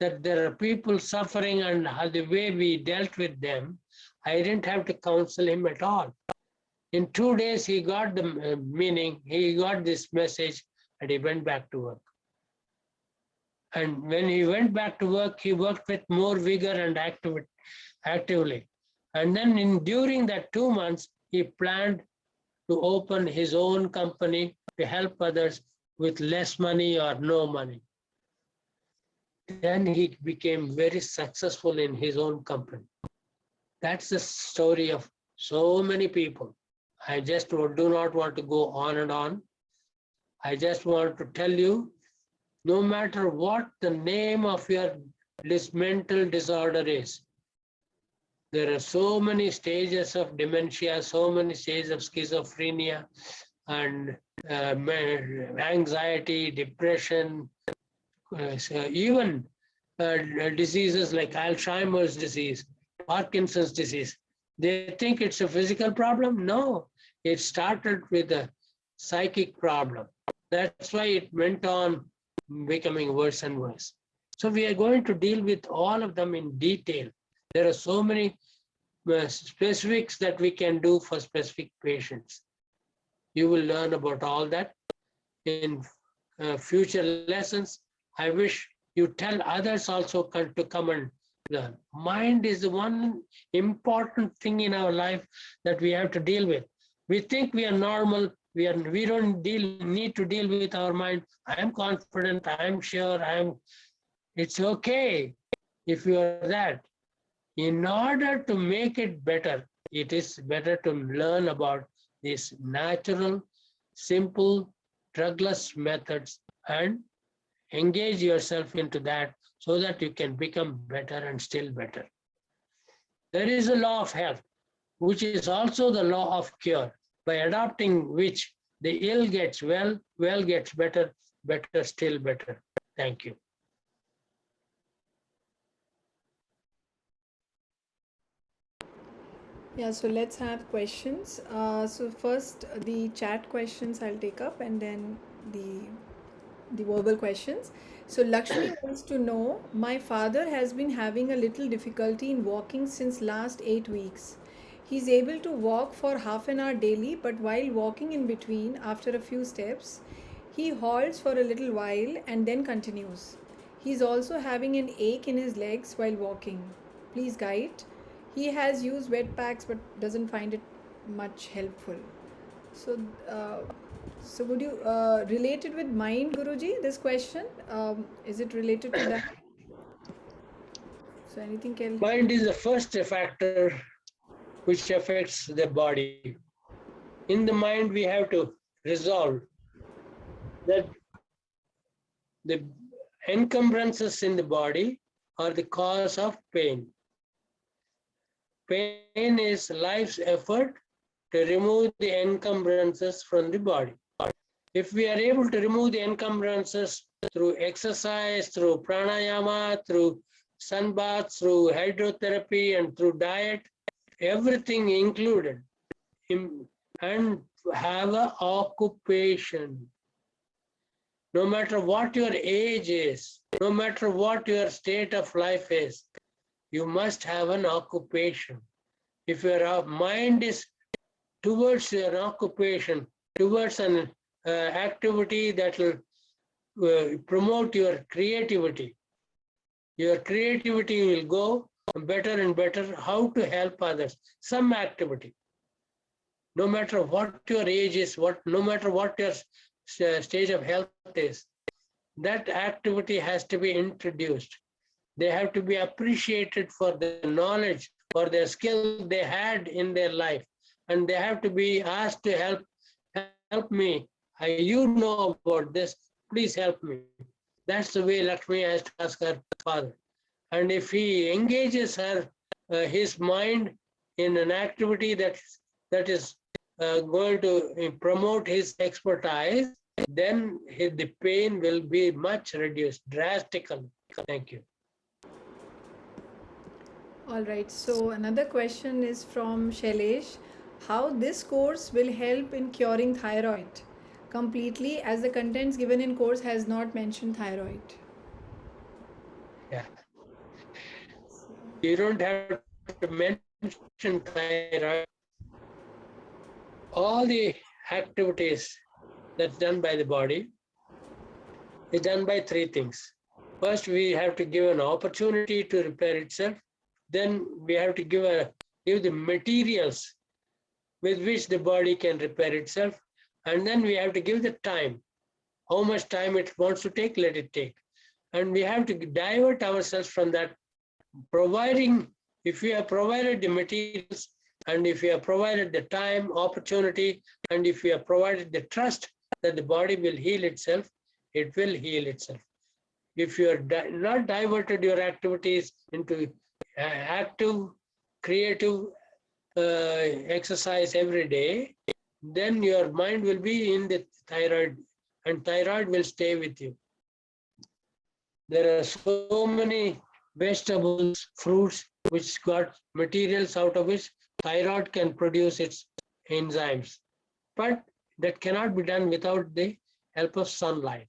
that there are people suffering and how the way we dealt with them, I didn't have to counsel him at all. In 2 days, he got the meaning, he got this message, and he went back to work. And when he went back to work, he worked with more vigor and actively. And then during that 2 months, he planned to open his own company to help others with less money or no money. Then he became very successful in his own company. That's the story of so many people. I just do not want to go on and on. I just want to tell you, no matter what the name of this mental disorder is, there are so many stages of dementia, so many stages of schizophrenia, and anxiety, depression, even diseases like Alzheimer's disease, Parkinson's disease. They think it's a physical problem. No, it started with a psychic problem. That's why it went on becoming worse and worse. So we are going to deal with all of them in detail. There are so many specifics that we can do for specific patients. You will learn about all that in future lessons. I wish you tell others also to come and learn. Mind is the one important thing in our life that we have to deal with. We think we are normal. We don't need to deal with our mind. I am confident. I am sure. It's okay if you are that. In order to make it better, it is better to learn about these natural, simple, drugless methods and engage yourself into that so that you can become better and still better. There is a law of health, which is also the law of cure, by adopting which the ill gets well, well gets better, better still better. Thank you. Yeah, so let's have questions. So first the chat questions I'll take up, and then the verbal questions. So Lakshmi wants to know, my father has been having a little difficulty in walking since last 8 weeks. He's able to walk for half an hour daily, but while walking in between, after a few steps, he halts for a little while and then continues. He's also having an ache in his legs while walking. Please guide. He has used wet packs but doesn't find it much helpful. So, so would you relate it with mind, Guruji, this question? Is it related to that? So anything can... Mind is the first factor which affects the body. In the mind, we have to resolve that the encumbrances in the body are the cause of pain. Pain is life's effort to remove the encumbrances from the body. If we are able to remove the encumbrances through exercise, through pranayama, through sunbath, through hydrotherapy, and through diet, everything included, and have an occupation. No matter what your age is, no matter what your state of life is, you must have an occupation. If your mind is towards an occupation, towards an activity that will promote your creativity will go better and better. How to help others, some activity. No matter what your age is, no matter what your stage of health is, that activity has to be introduced. They have to be appreciated for the knowledge for their skill they had in their life, and they have to be asked to help me. You know about this, please help me. That's the way Lakshmi has to ask her father. And if he engages his mind in an activity that is going to promote his expertise, then the pain will be much reduced drastically. Thank you. All right. So another question is from Shailesh. How this course will help in curing thyroid completely, as the contents given in course has not mentioned thyroid. Yeah. You don't have to mention thyroid. All the activities that's done by the body is done by three things. First, we have to give an opportunity to repair itself. Then we have to give the materials with which the body can repair itself. And then we have to give the time. How much time it wants to take, let it take. And we have to divert ourselves from that, providing, if we have provided the materials, and if we have provided the time, opportunity, and if we have provided the trust that the body will heal itself, it will heal itself. If you are not diverted your activities into active, creative exercise every day, then your mind will be in the thyroid, and thyroid will stay with you. There are so many vegetables, fruits, which got materials out of which thyroid can produce its enzymes. But that cannot be done without the help of sunlight.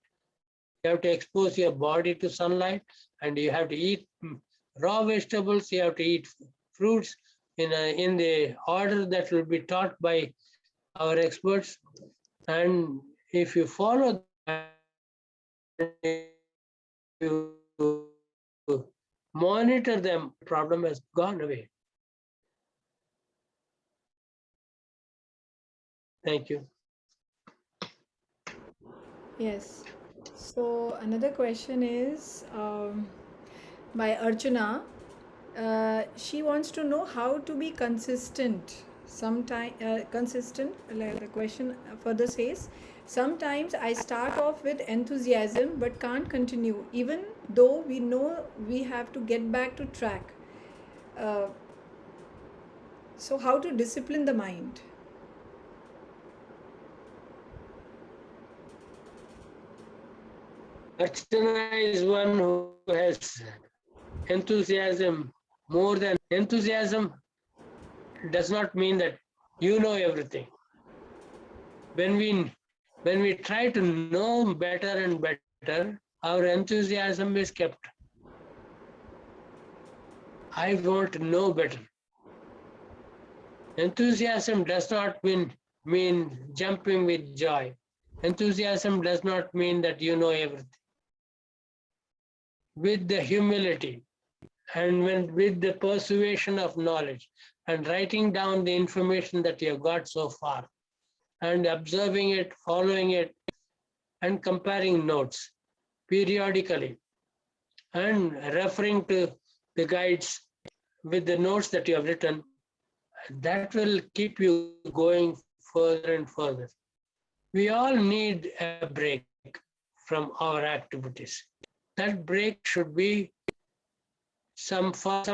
You have to expose your body to sunlight, and you have to eat raw vegetables, you have to eat fruits in the order that will be taught by our experts. And if you follow that, you monitor them, the problem has gone away. Thank you. Yes. So another question is by Archana. She wants to know how to be consistent. Consistent. Like the question further says, sometimes I start off with enthusiasm but can't continue, even though we know we have to get back to track. Uh, so how to discipline the mind? Archana is one who has enthusiasm. More than enthusiasm does not mean that you know everything. When we try to know better and better, our enthusiasm is kept. I want to know better. Enthusiasm does not mean jumping with joy. Enthusiasm does not mean that you know everything. With the humility and with the persuasion of knowledge and writing down the information that you have got so far and observing it, following it, and comparing notes periodically and referring to the guides with the notes that you have written, that will keep you going further and further. We all need a break from our activities. That break should be some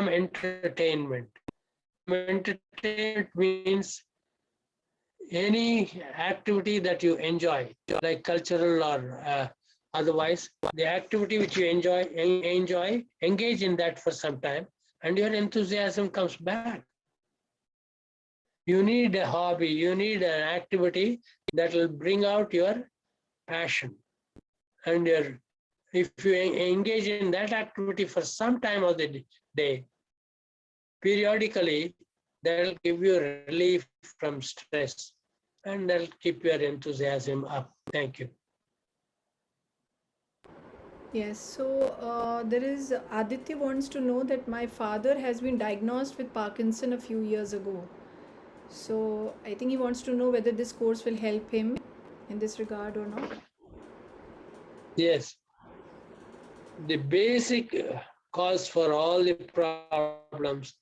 entertainment. Entertainment means any activity that you enjoy, like cultural or otherwise, the activity which you enjoy, engage in that for some time, and your enthusiasm comes back. You need a hobby, you need an activity that will bring out your passion. And if you engage in that activity for some time of the day, periodically, that will give you relief from stress, and that will keep your enthusiasm up. Thank you. Yes, so there is Aditya wants to know that my father has been diagnosed with Parkinson a few years ago. So I think he wants to know whether this course will help him in this regard or not. Yes. The basic cause for all the problems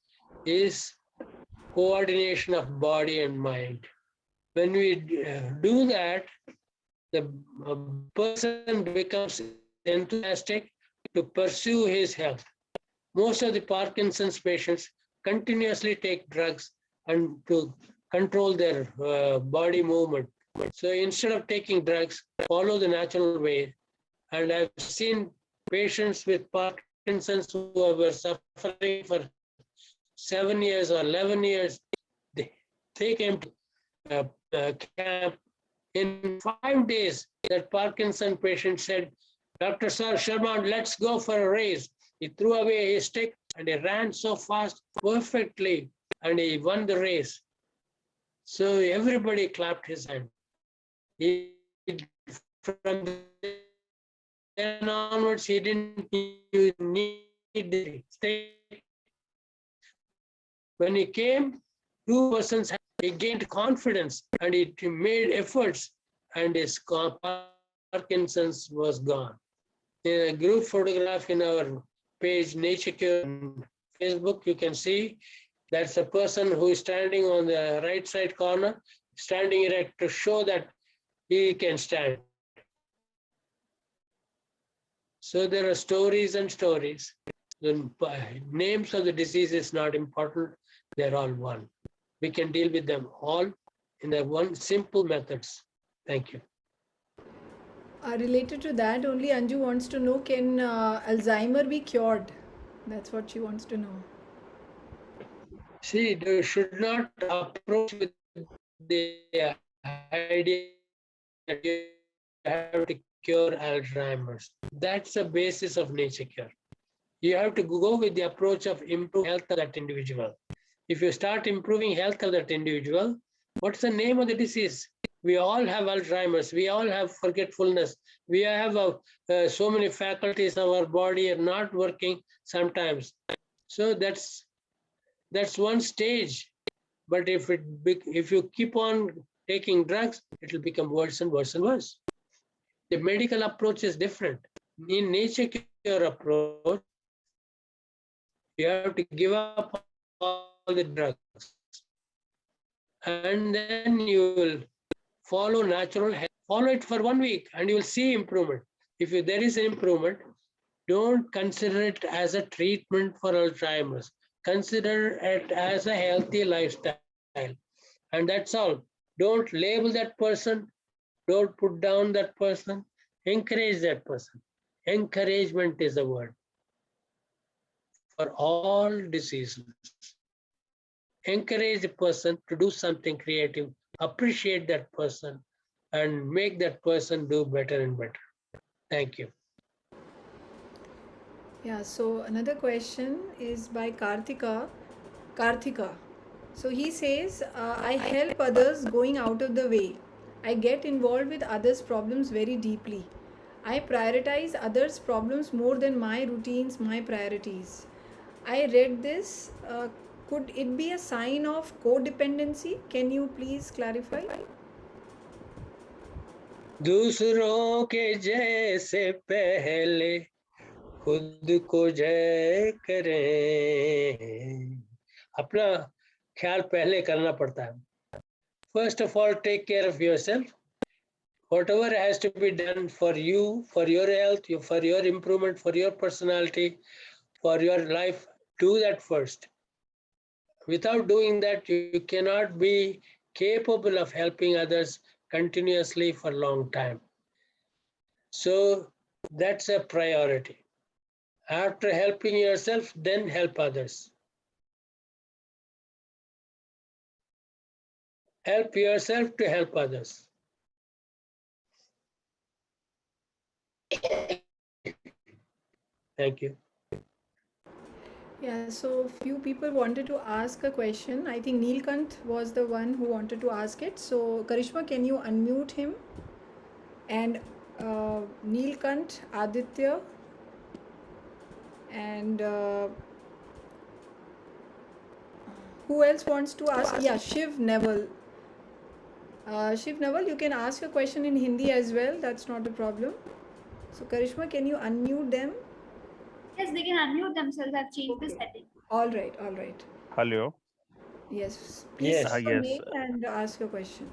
is coordination of body and mind. When we do that, the person becomes enthusiastic to pursue his health. Most of the Parkinson's patients continuously take drugs and to control their body movement. So instead of taking drugs, follow the natural way. And I've seen patients with Parkinson's who were suffering for 7 years or 11 years. They came to camp. In 5 days, that Parkinson patient said, Dr. Sharma, let's go for a race. He threw away his stick and he ran so fast, perfectly, and he won the race. So everybody clapped his hand. From then onwards, he didn't need the stick. When he came, 2 persons, he gained confidence and he made efforts, and his Parkinson's was gone. In a group photograph in our page Nature Cure on Facebook, you can see that's a person who is standing on the right side corner, standing erect to show that he can stand. So there are stories and stories. The names of the disease is not important. They're all one. We can deal with them all in the one simple methods. Thank you. Related to that, only Anju wants to know, can Alzheimer be cured? That's what she wants to know. See, they should not approach with the idea that you have to cure Alzheimer's. That's the basis of nature cure. You have to go with the approach of improve health of that individual. If you start improving health of that individual, what's the name of the disease? We all have Alzheimer's. We all have forgetfulness. We have so many faculties of our body are not working sometimes. So that's one stage. But if you keep on taking drugs, it will become worse and worse and worse. The medical approach is different. In nature cure approach, you have to give up all the drugs. And then you will follow natural health. Follow it for 1 week and you will see improvement. If there is an improvement, don't consider it as a treatment for Alzheimer's. Consider it as a healthy lifestyle. And that's all. Don't label that person. Don't put down that person. Encourage that person. Encouragement is the word for all diseases. Encourage the person to do something creative, appreciate that person, and make that person do better and better. Thank you. Yeah, so another question is by Karthika. So he says, I help others going out of the way. I get involved with others' problems very deeply. I prioritize others' problems more than my routines, my priorities. I read this. Could it be a sign of codependency? Can you please clarify? दूसरों के जैसे पहले खुद को जय करें. अपना ख्याल पहले करना पड़ता है. First of all, take care of yourself. Whatever has to be done for you, for your health, for your improvement, for your personality, for your life, do that first. Without doing that, you cannot be capable of helping others continuously for a long time. So that's a priority. After helping yourself, then help others. Help yourself to help others. Thank you. Yeah, so few people wanted to ask a question. I think Neelkant was the one who wanted to ask it. So Karishma, can you unmute him? And Neelkant, Aditya, and who else wants to ask? Yeah, Shiv Neval. Shiv Neval, you can ask a question in Hindi as well. That's not a problem. So Karishma, can you unmute them? Yes, they can unmute themselves. I've changed the setting. All right, all right. Hello. Yes, please Yes. say your Yes. name and ask your question.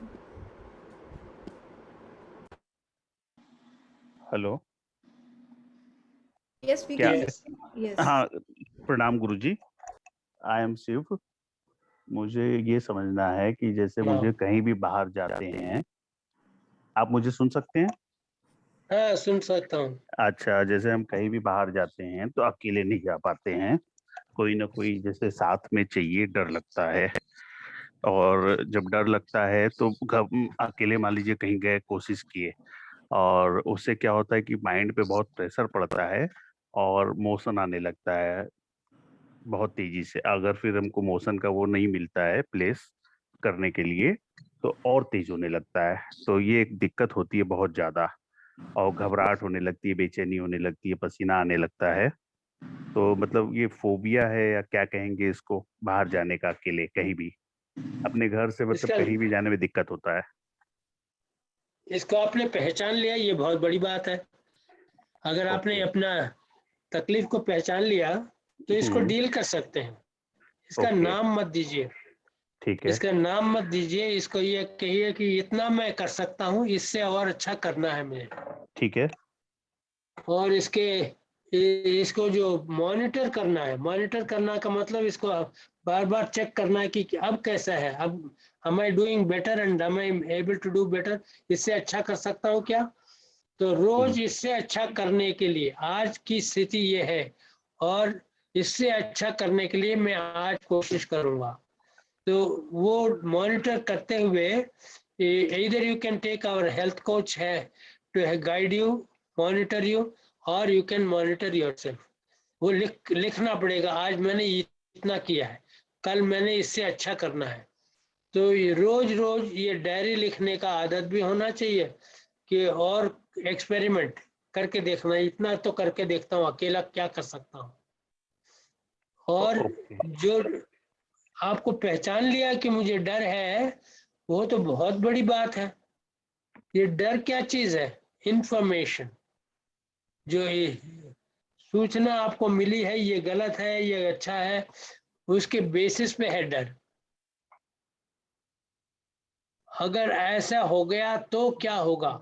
Hello. Yes, we क्या? can. Yes. Yes. हाँ, प्रणाम गुरुजी. I am Shiv. मुझे ये समझना है कि जैसे हाँ। मुझे कहीं भी बाहर जाते हैं, आप मुझे सुन सकते हैं? हाँ, सुन सकता हूँ। अच्छा, जैसे हम कहीं भी बाहर जाते हैं तो अकेले नहीं जा पाते हैं, कोई ना कोई जैसे साथ में चाहिए, डर लगता है. और जब डर लगता है तो अकेले मान लीजिए कहीं गए, कोशिश किए, और उससे क्या होता है कि माइंड पे बहुत प्रेशर पड़ता है और मोशन आने लगता है बहुत तेजी से. अगर फिर हमको मोशन का वो नहीं मिलता है प्लेस करने के लिए, तो और तेज होने लगता है. तो ये एक दिक्कत होती है बहुत ज्यादा, और घबराहट होने लगती है, बेचैनी होने लगती है, पसीना आने लगता है. तो मतलब ये फोबिया है या क्या कहेंगे इसको, बाहर जाने का अकेले कहीं भी, अपने घर से मतलब इसका कहीं भी जाने में दिक्कत होता है. इसको आपने पहचान लिया, ये बहुत बड़ी बात है। अगर आपने ओके. अपना तकलीफ को पहचान लिया तो इसको हम्म. डील कर सकते हैं। इसका ओके. नाम मत दीजिए, ठीक है. इसका नाम मत दीजिए, इसको ये कहिए कि इतना मैं कर सकता हूँ, इससे और अच्छा करना है मुझे। ठीक है. और इसको जो मॉनिटर करना है, मॉनिटर करना का मतलब इसको बार बार चेक करना है कि अब कैसा है, अब am I doing better and am I able to do better, इससे अच्छा कर सकता हूँ क्या। तो रोज इससे अच्छा करने के लिए, आज की स्थिति ये है और इससे अच्छा करने के लिए मैं आज कोशिश करूंगा। तो वो मॉनिटर करते हुए, either you can take our health coach है to guide you, monitor you, or you can monitor yourself. वो लिखना पड़ेगा, आज मैंने इतना किया है, कल मैंने इससे अच्छा करना है। तो ये रोज रोज ये डायरी लिखने का आदत भी होना चाहिए कि, और एक्सपेरिमेंट करके देखना, इतना तो करके देखता हूँ अकेला क्या कर सकता हूँ। और ओके. जो आपको पहचान लिया कि मुझे डर है, वो तो बहुत बड़ी बात है। ये डर क्या चीज है? इंफॉर्मेशन, जो ये सूचना आपको मिली है, ये गलत है, ये अच्छा है, उसके बेसिस पे है डर। अगर ऐसा हो गया तो क्या होगा?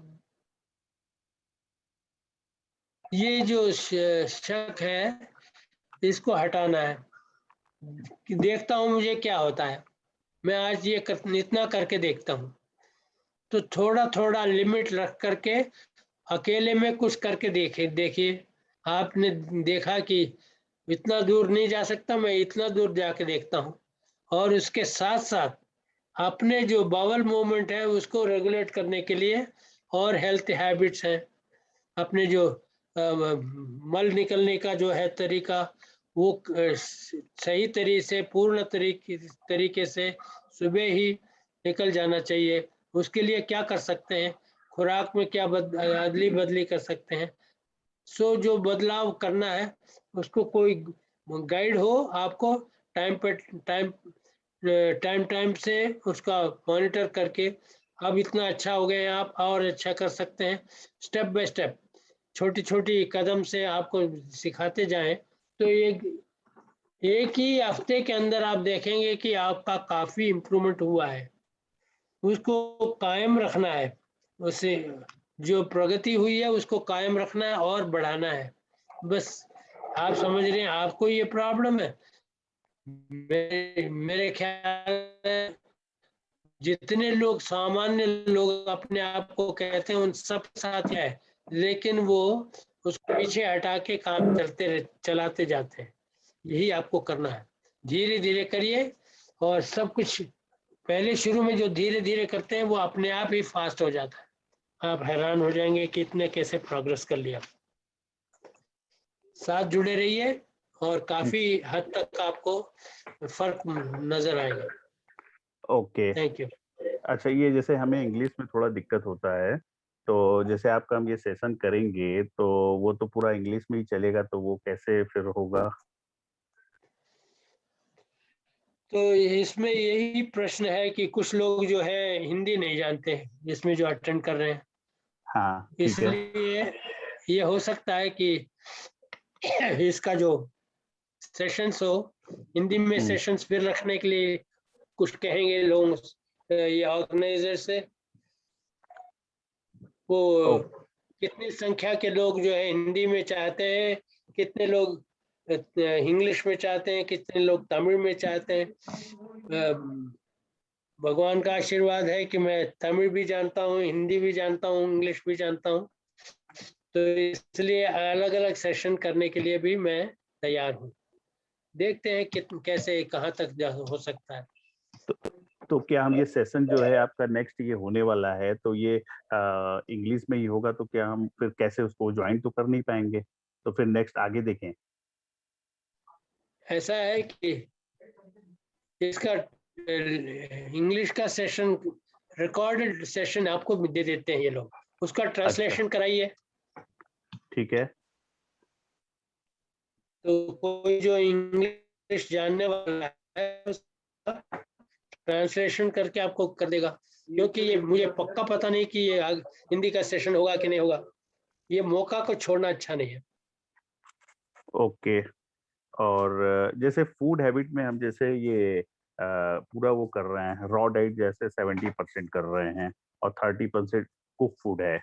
ये जो शक है, इसको हटाना है कि देखता हूँ मुझे क्या होता है, मैं आज इतना करके देखता हूँ। तो थोड़ा थोड़ा लिमिट रख करके अकेले में कुछ करके देखिए। आपने देखा कि इतना दूर नहीं जा सकता, मैं इतना दूर जाके देखता हूँ। और उसके साथ साथ अपने जो बाउल मूवमेंट है उसको रेगुलेट करने के लिए और हेल्थ हैबिट्स हैं, अपने जो मल निकलने का जो है तरीका, वो सही तरीके से, पूर्ण तरीके से सुबह ही निकल जाना चाहिए। उसके लिए क्या कर सकते हैं, खुराक में क्या अदली बदली कर सकते हैं। सो जो बदलाव करना है उसको कोई गाइड हो आपको, टाइम पे टाइम से उसका मॉनिटर करके, अब इतना अच्छा हो गया, आप और अच्छा कर सकते हैं। स्टेप बाय स्टेप, छोटी छोटी कदम से आपको सिखाते जाएं, तो एक ही हफ्ते के अंदर आप देखेंगे कि आपका काफी इम्प्रूवमेंट हुआ है। उसको कायम रखना है, उससे जो प्रगति हुई है उसको कायम रखना है और बढ़ाना है। बस आप समझ रहे हैं, आपको ये प्रॉब्लम है। मेरे ख्याल में जितने लोग, सामान्य लोग अपने आप को कहते हैं, उन सब के साथ है, लेकिन वो उसको पीछे हटा के काम चलाते जाते हैं। यही आपको करना है, धीरे धीरे करिए। और सब कुछ पहले शुरू में जो धीरे धीरे करते हैं वो अपने आप ही फास्ट हो जाता है। आप हैरान हो जाएंगे कि इतने कैसे प्रोग्रेस कर लिया। साथ जुड़े रहिए और काफी हद तक आपको फर्क नजर आएगा। ओके. Thank you. अच्छा, ये जैसे हमें इंग्लिश में थोड़ा दिक्कत होता है, तो जैसे आपका हम ये सेशन करेंगे तो वो तो पूरा इंग्लिश में ही चलेगा, तो वो कैसे फिर होगा? तो इसमें यही प्रश्न है कि कुछ लोग जो है हिंदी नहीं जानते हैं, इसमें जो अटेंड कर रहे हैं। हाँ, ठीक है. इसलिए ये हो सकता है कि इसका जो सेशंस हो, हिंदी में सेशंस फिर रखने के लिए कुछ कहेंगे लोग, ये ऑर्गेनाइजर से वो कितनी संख्या के लोग जो है हिंदी में चाहते हैं, कितने लोग इंग्लिश में चाहते हैं, कितने लोग तमिल में चाहते हैं। भगवान का आशीर्वाद है कि मैं तमिल भी जानता हूँ, हिंदी भी जानता हूँ, इंग्लिश भी जानता हूँ, तो इसलिए अलग अलग सेशन करने के लिए भी मैं तैयार हूँ। देखते हैं कि कैसे कहाँ तक हो सकता है। तो क्या हम ये सेशन जो है आपका नेक्स्ट ये होने वाला है, तो ये इंग्लिश में ही होगा, तो क्या हम फिर कैसे उसको ज्वाइन तो कर नहीं पाएंगे, तो फिर नेक्स्ट आगे देखें? ऐसा है कि इसका इंग्लिश का सेशन, रिकॉर्डेड सेशन आपको दे देते हैं ये लोग, उसका ट्रांसलेशन कराइए। ठीक है। तो कोई जो इंग्लिश जानने वाला है उसका ट्रांसलेशन करके आपको कर देगा, क्योंकि ये मुझे पक्का पता नहीं कि ये हिंदी का सेशन होगा कि नहीं होगा। ये मौका को छोड़ना अच्छा नहीं है। ओके। और जैसे फूड हैबिट में हम जैसे ये पूरा वो कर रहे हैं, रॉ डाइट जैसे 70% कर रहे हैं और 30% कुक फूड है,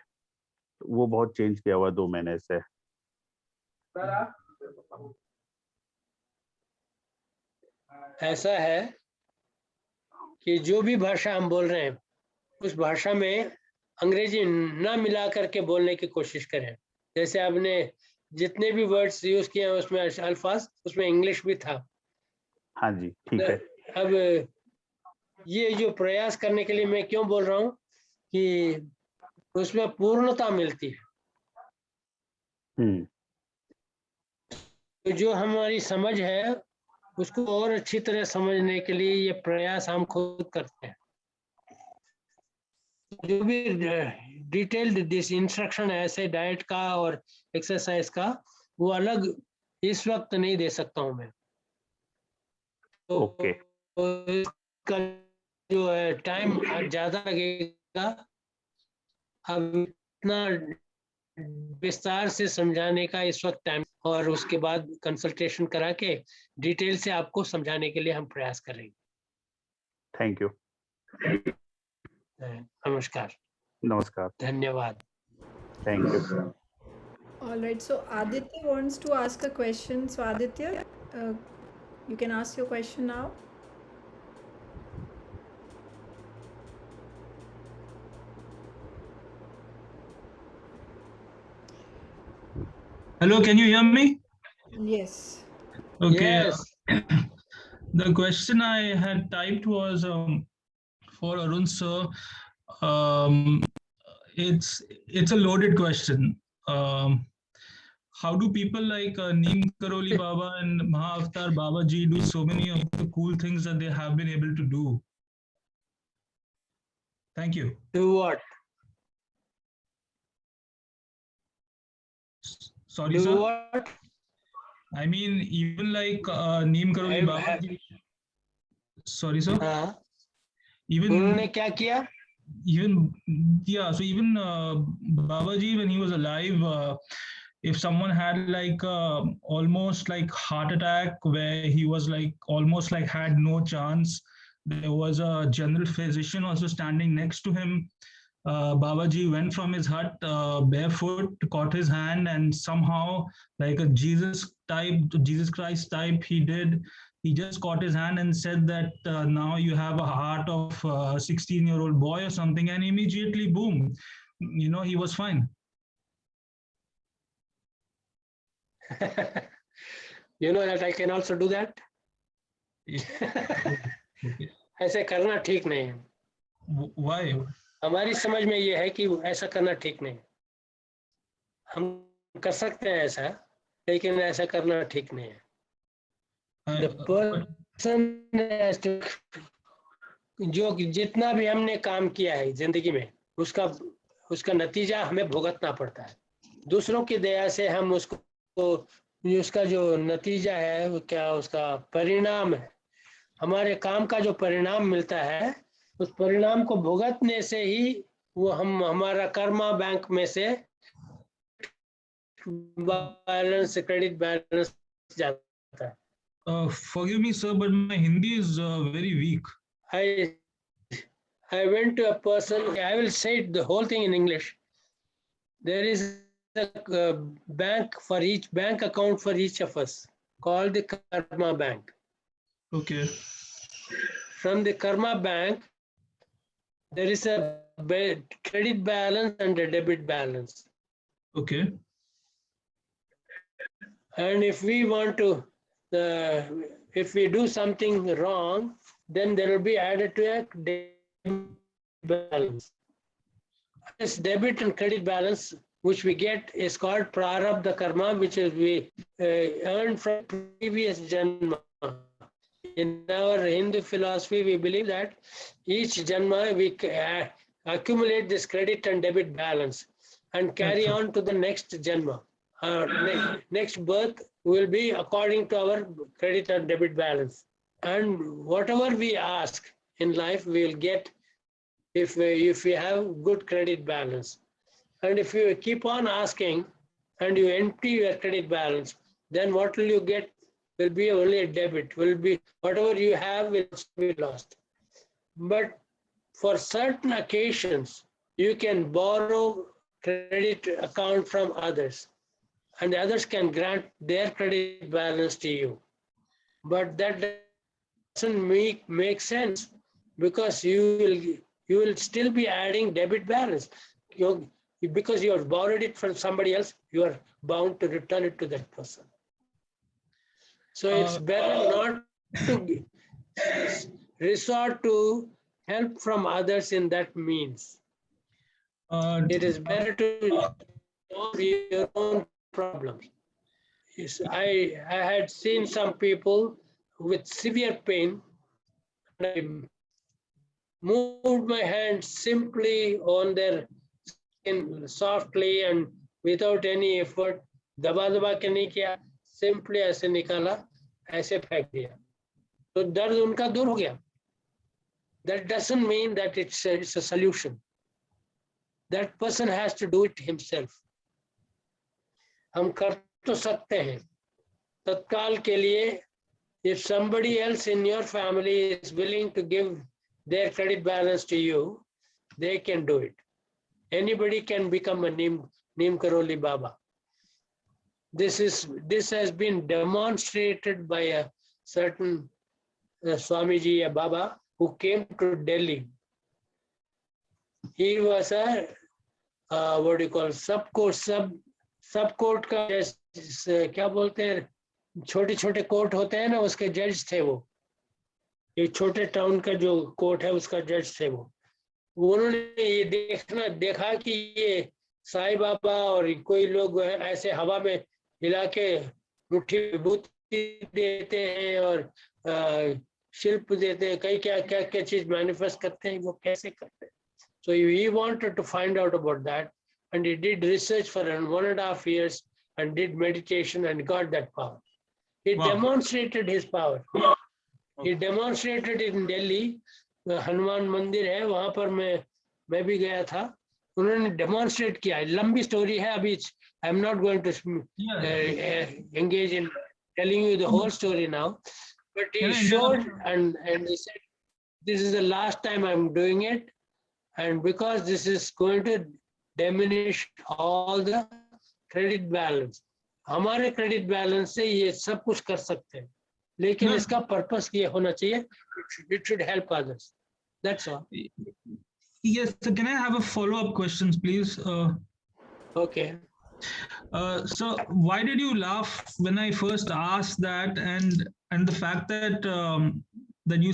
वो बहुत चेंज किया हुआ 2 महीने से। ऐसा है कि जो भी भाषा हम बोल रहे हैं उस भाषा में अंग्रेजी ना मिला करके बोलने की कोशिश करें। जैसे आपने जितने भी वर्ड्स यूज किए हैं उसमें अल्फाज, उसमें इंग्लिश भी था। हाँ जी, ठीक है। अब ये जो प्रयास करने के लिए मैं क्यों बोल रहा हूँ कि उसमें पूर्णता मिलती है। तो जो हमारी समझ है उसको और अच्छी तरह समझने के लिए ये प्रयास हम खुद करते हैं। जो भी डिटेल्ड दिस इंस्ट्रक्शन है ऐसे डाइट का और एक्सरसाइज का, वो अलग इस वक्त नहीं दे सकता हूँ मैं। तो ओके। इसका जो है टाइम ज्यादा लगेगा, अब इतना विस्तार से समझाने का इस वक्त टाइम, और उसके बाद कंसल्टेशन करा के डिटेल से आपको समझाने के लिए हम प्रयास करेंगे। Thank you. नमस्कार। नमस्कार। धन्यवाद। Thank you. All right, so Aditya wants to ask a question. So Aditya, you can ask your question now. Hello, can you hear me? Yes. Okay. Yes. The question I had typed was for Arun sir. It's a loaded question. How do people like Neem Karoli Baba and Maha Avatar Baba Ji do so many of the cool things that they have been able to do? Thank you. Do what? Sorry, Do sir. what? I mean, even like Neem Karoli Baba Ji. Sorry, sir. Even उन्होंने क्या किया? Even yeah, so even Babaji when he was alive, if someone had like almost like heart attack where he was like almost like had no chance, there was a general physician also standing next to him. Babaji went from his hut barefoot, caught his hand, and somehow like a Jesus Christ type he just caught his hand and said that now you have a heart of a 16-year-old boy or something, and immediately boom, he was fine. You know that I can also do that. ऐसे करना ठीक नहीं है। Why? हमारी समझ में ये है कि ऐसा करना ठीक नहीं। हम कर सकते हैं ऐसा, लेकिन ऐसा करना ठीक नहीं है। The person has to, जो जितना भी हमने काम किया है जिंदगी में, उसका नतीजा हमें भुगतना पड़ता है। दूसरों की दया से हम उसका जो नतीजा है वो क्या, उसका परिणाम है, हमारे काम का जो परिणाम मिलता है, उस परिणाम को भुगतने से ही वो हमारा कर्मा बैंक में से बैलेंस, क्रेडिट बैलेंस जाता है। Forgive me, sir, but my Hindi is very weak. I went to a person, I will say the whole thing in English. There is a bank account for each of us called the Karma Bank. Okay. From the Karma Bank, there is a credit balance and a debit balance. Okay. And if we want to, if we do something wrong, then there will be added to a debit balance. This debit and credit balance, which we get, is called prarabdha karma, which is we earned from previous janma. In our Hindu philosophy, we believe that each janma we accumulate this credit and debit balance and carry on to the next janma. Next birth will be according to our credit and debit balance. And whatever we ask in life, we will get if we have good credit balance. And if you keep on asking and you empty your credit balance, then what will you get will be only a debit, will be whatever you have will be lost. But for certain occasions, you can borrow credit account from others, and the others can grant their credit balance to you. But that doesn't make sense, because you will still be adding debit balance. Because you have borrowed it from somebody else, you are bound to return it to that person. So it's better not to resort to help from others in that means. It is better to solve your own problems. Yes, I had seen some people with severe pain. I moved my hand simply on their skin softly and without any effort. दबा दबा के नहीं किया, simply ऐसे निकाला, ऐसे फेंक दिया, तो दर्द उनका दूर हो गया. That doesn't mean that it's a solution. That person has to do it himself. हम कर तो सकते हैं तत्काल के लिए. If somebody else in your family is willing to give their credit balance to you, they can do it. Anybody can become a Neem Karoli Baba. This has been demonstrated by a certain Swamiji, a Baba, who came to Delhi. He was a what do you call sub court का क्या बोलते हैं, छोटे छोटे court होते हैं ना, उसके जज थे वो. एक छोटे टाउन का जो कोर्ट है उसका जज थे वो. उन्होंने ये देखा कि ये साईं बाबा और कोई लोग ऐसे हवा में हिला के मुट्ठी विभूति देते हैं और शिल्प देते हैं, कई क्या चीज मैनिफेस्ट करते हैं, वो कैसे करते हैं. So he wanted to find out about that, and he did research for 1.5 years and did meditation and got that power. He demonstrated his power. He demonstrated it in Delhi. Hanuman मंदिर है वहां पर मैं भी गया था. उन्होंने डेमोन्स्ट्रेट किया. लंबी स्टोरी है, अभी I am not going to engage in telling you the whole story now, but he showed and he said, this is the last time I'm doing it, and because this is going to diminish all the credit balance. हमारे credit balance से ये सब कुछ कर सकते हैं, लेकिन इसका purpose ये होना चाहिए, it should help others. That's all. Yes, so can I have a follow-up questions, please? Okay. So why did you laugh when I first asked that, and the fact that that you,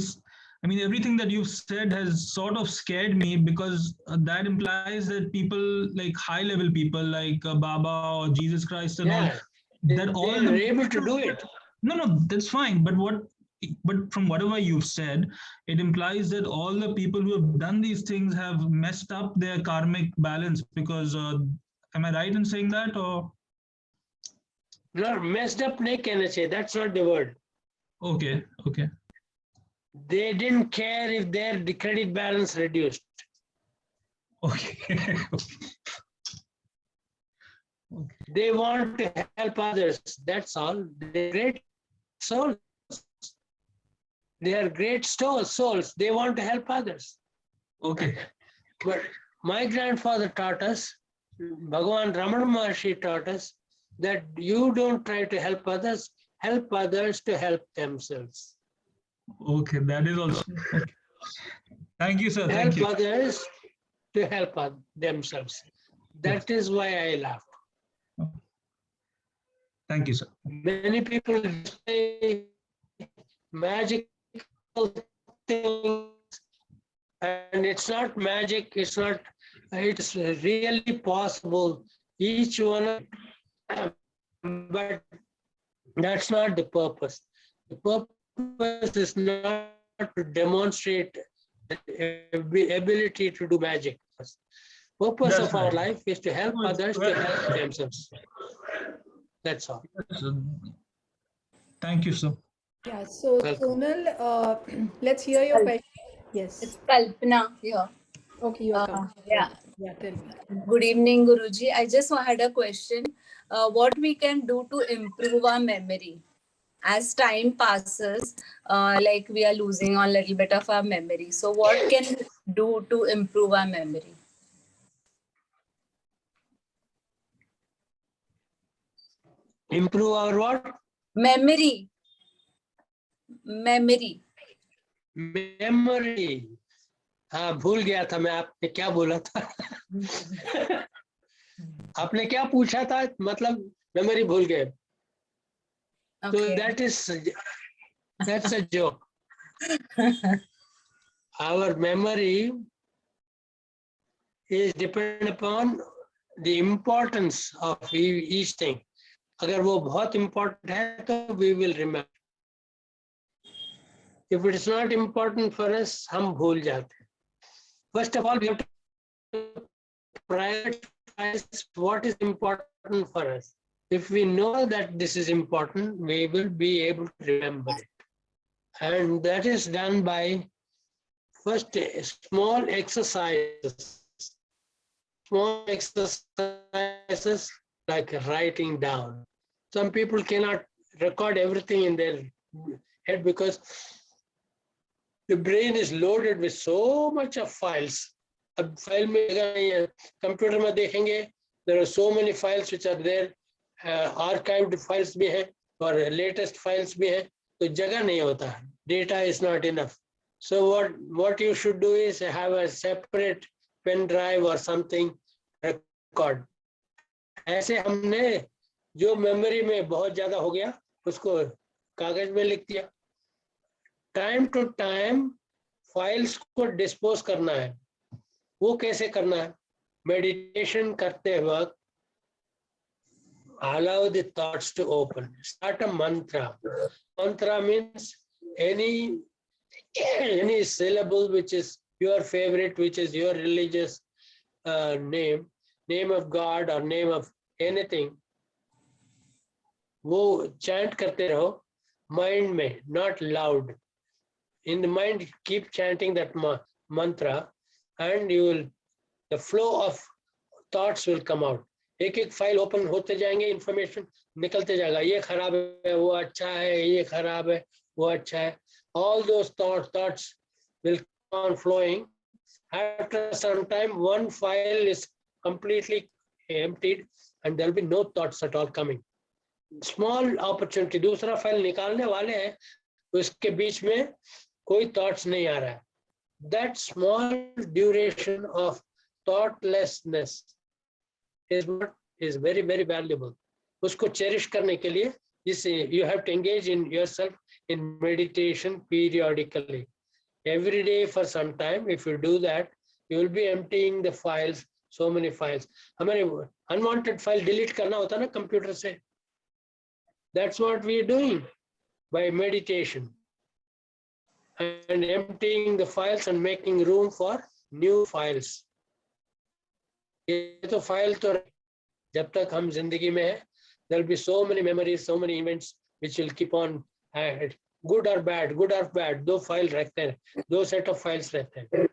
I mean, everything that you've said has sort of scared me, because that implies that people like high-level people like Baba or Jesus Christ and all, that all they're able to do it. No, that's fine. But from whatever you've said, it implies that all the people who have done these things have messed up their karmic balance, because am I right in saying that, or? No, messed up nahi kehna chahiye. That's not the word. Okay. They didn't care if their credit balance reduced. Okay. They want to help others. That's all. They're great souls. They are great souls. They want to help others. Okay. But my grandfather taught us, Bhagavan Ramana Maharshi taught us, that you don't try to help others to help themselves. Okay, that is also okay. Thank you, sir. Thank Help you. others to help themselves. That is why I laughed. Thank you, sir. Many people say magical things, and it's not magic, it's really possible. Each one, but that's not the purpose. The purpose is not to demonstrate the ability to do magic. Purpose That's of our right. life is to help others to help themselves. That's all. Thank you, sir. Yeah, so Welcome. Sonal, let's hear your question. Yes. It's Kalpana here. Okay, you are coming. Yeah. Yeah, tell me. Good evening, Guruji. I just had a question. What we can do to improve our memory? As time passes, like we are losing a little bit of our memory. So what can we do to improve our memory? Improve our what? Memory. हाँ, भूल गया था मैं, आपने क्या बोला था? आपने क्या पूछा था? मतलब मेमोरी भूल गए. Okay. So that's a joke. Our memory is dependent upon the importance of each thing. अगर वो बहुत important है तो we will remember. If it is not important for us, हम भूल जाते हैं. First of all, we have to prioritize what is important for us. If we know that this is important, we will be able to remember it. And that is done by first small exercises. Small exercises like writing down. Some people cannot record everything in their head because the brain is loaded with so much of files. अब file में जगह नहीं है. Computer में देखेंगे, there are so many files which are there, archived files भी हैं और latest files भी हैं, तो जगह नहीं होता. Data is not enough. So what you should do is have a separate pen drive or something, record. ऐसे हमने जो मेमोरी में बहुत ज्यादा हो गया उसको कागज में लिख दिया. टाइम टू टाइम फाइल्स को डिस्पोज करना है. वो कैसे करना है? मेडिटेशन करते वक्त allow the thoughts to open. Start a mantra. Mantra means any syllable which is your favorite, which is your religious name of God or name of anything. वो chant करते रहो mind में, not loud. In the mind, keep chanting that mantra, and the flow of thoughts will come out. एक एक file open होते जाएंगे, information निकलते जाएगा. ये खराब है, वो अच्छा है, ये खराब है, वो अच्छा है. All those thoughts will come on flowing. After some time, one file is completely emptied, and there will be no thoughts at all coming. Small opportunity. दूसरा फाइल निकालने वाले हैं, उसके बीच में कोई thoughts नहीं आ रहा है. That small duration of thoughtlessness is what is very, very valuable. उसको cherish करने के लिए, you have to engage in yourself in meditation periodically. Every day for some time, if you do that, you will be emptying the files, so many files. हमारे unwanted file delete करना होता है ना computer से. That's what we are doing by meditation. And emptying the files and making room for new files. ये तो file तो जब तक हम जिंदगी में है, there will be so many memories, so many events which will keep on, good or bad, दो फाइल रखते हैं, दो set of files रहते हैं.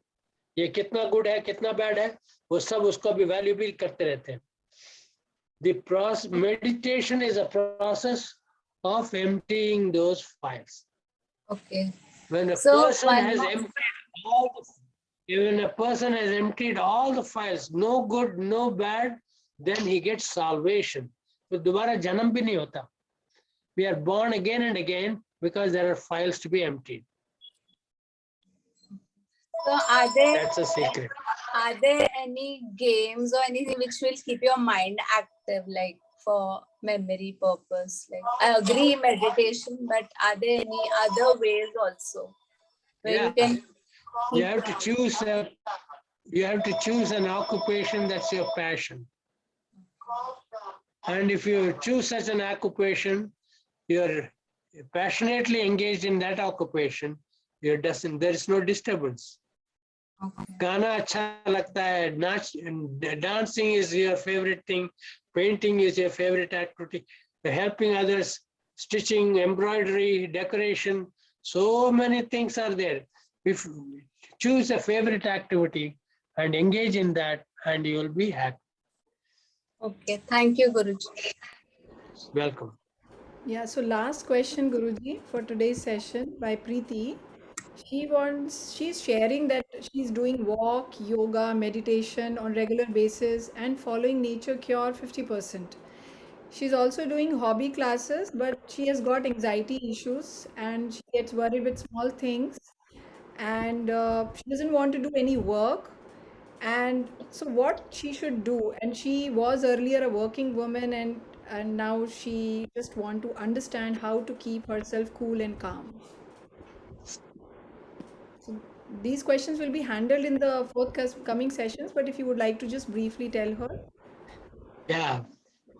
ये कितना good है, कितना bad है, वो सब उसको भी valuable करते रहते हैं. The meditation is a process of emptying those files. Okay. When a So person one has more. emptied all the, when a person has emptied all the files, no good, no bad, then he gets salvation. तो दोबारा जन्म भी नहीं होता. We are born again and again because there are files to be emptied. So That's a secret. are there any games or anything which will keep your mind active, like for memory purpose? Like I agree meditation, but are there any other ways also where Yeah. you can You have to choose an occupation that's your passion. And if you choose such an occupation, you're passionately engaged in that occupation, there is no disturbance. गाना अच्छा लगता है, dancing is your favorite thing, painting is your favorite activity, helping others, stitching, embroidery, decoration, so many things are there. If you choose a favorite activity and engage in that, and you will be happy. Okay, thank you, Guruji. Welcome. Yeah, so last question, Guruji, for today's session by Preeti. She's sharing that she's doing walk, yoga, meditation on regular basis and following nature cure 50%. She's also doing hobby classes, but she has got anxiety issues and she gets worried with small things and she doesn't want to do any work. And so what she should do, and she was earlier a working woman and now she just want to understand how to keep herself cool and calm. So these questions will be handled in the forthcoming sessions, but if you would like to just briefly tell her. Yeah,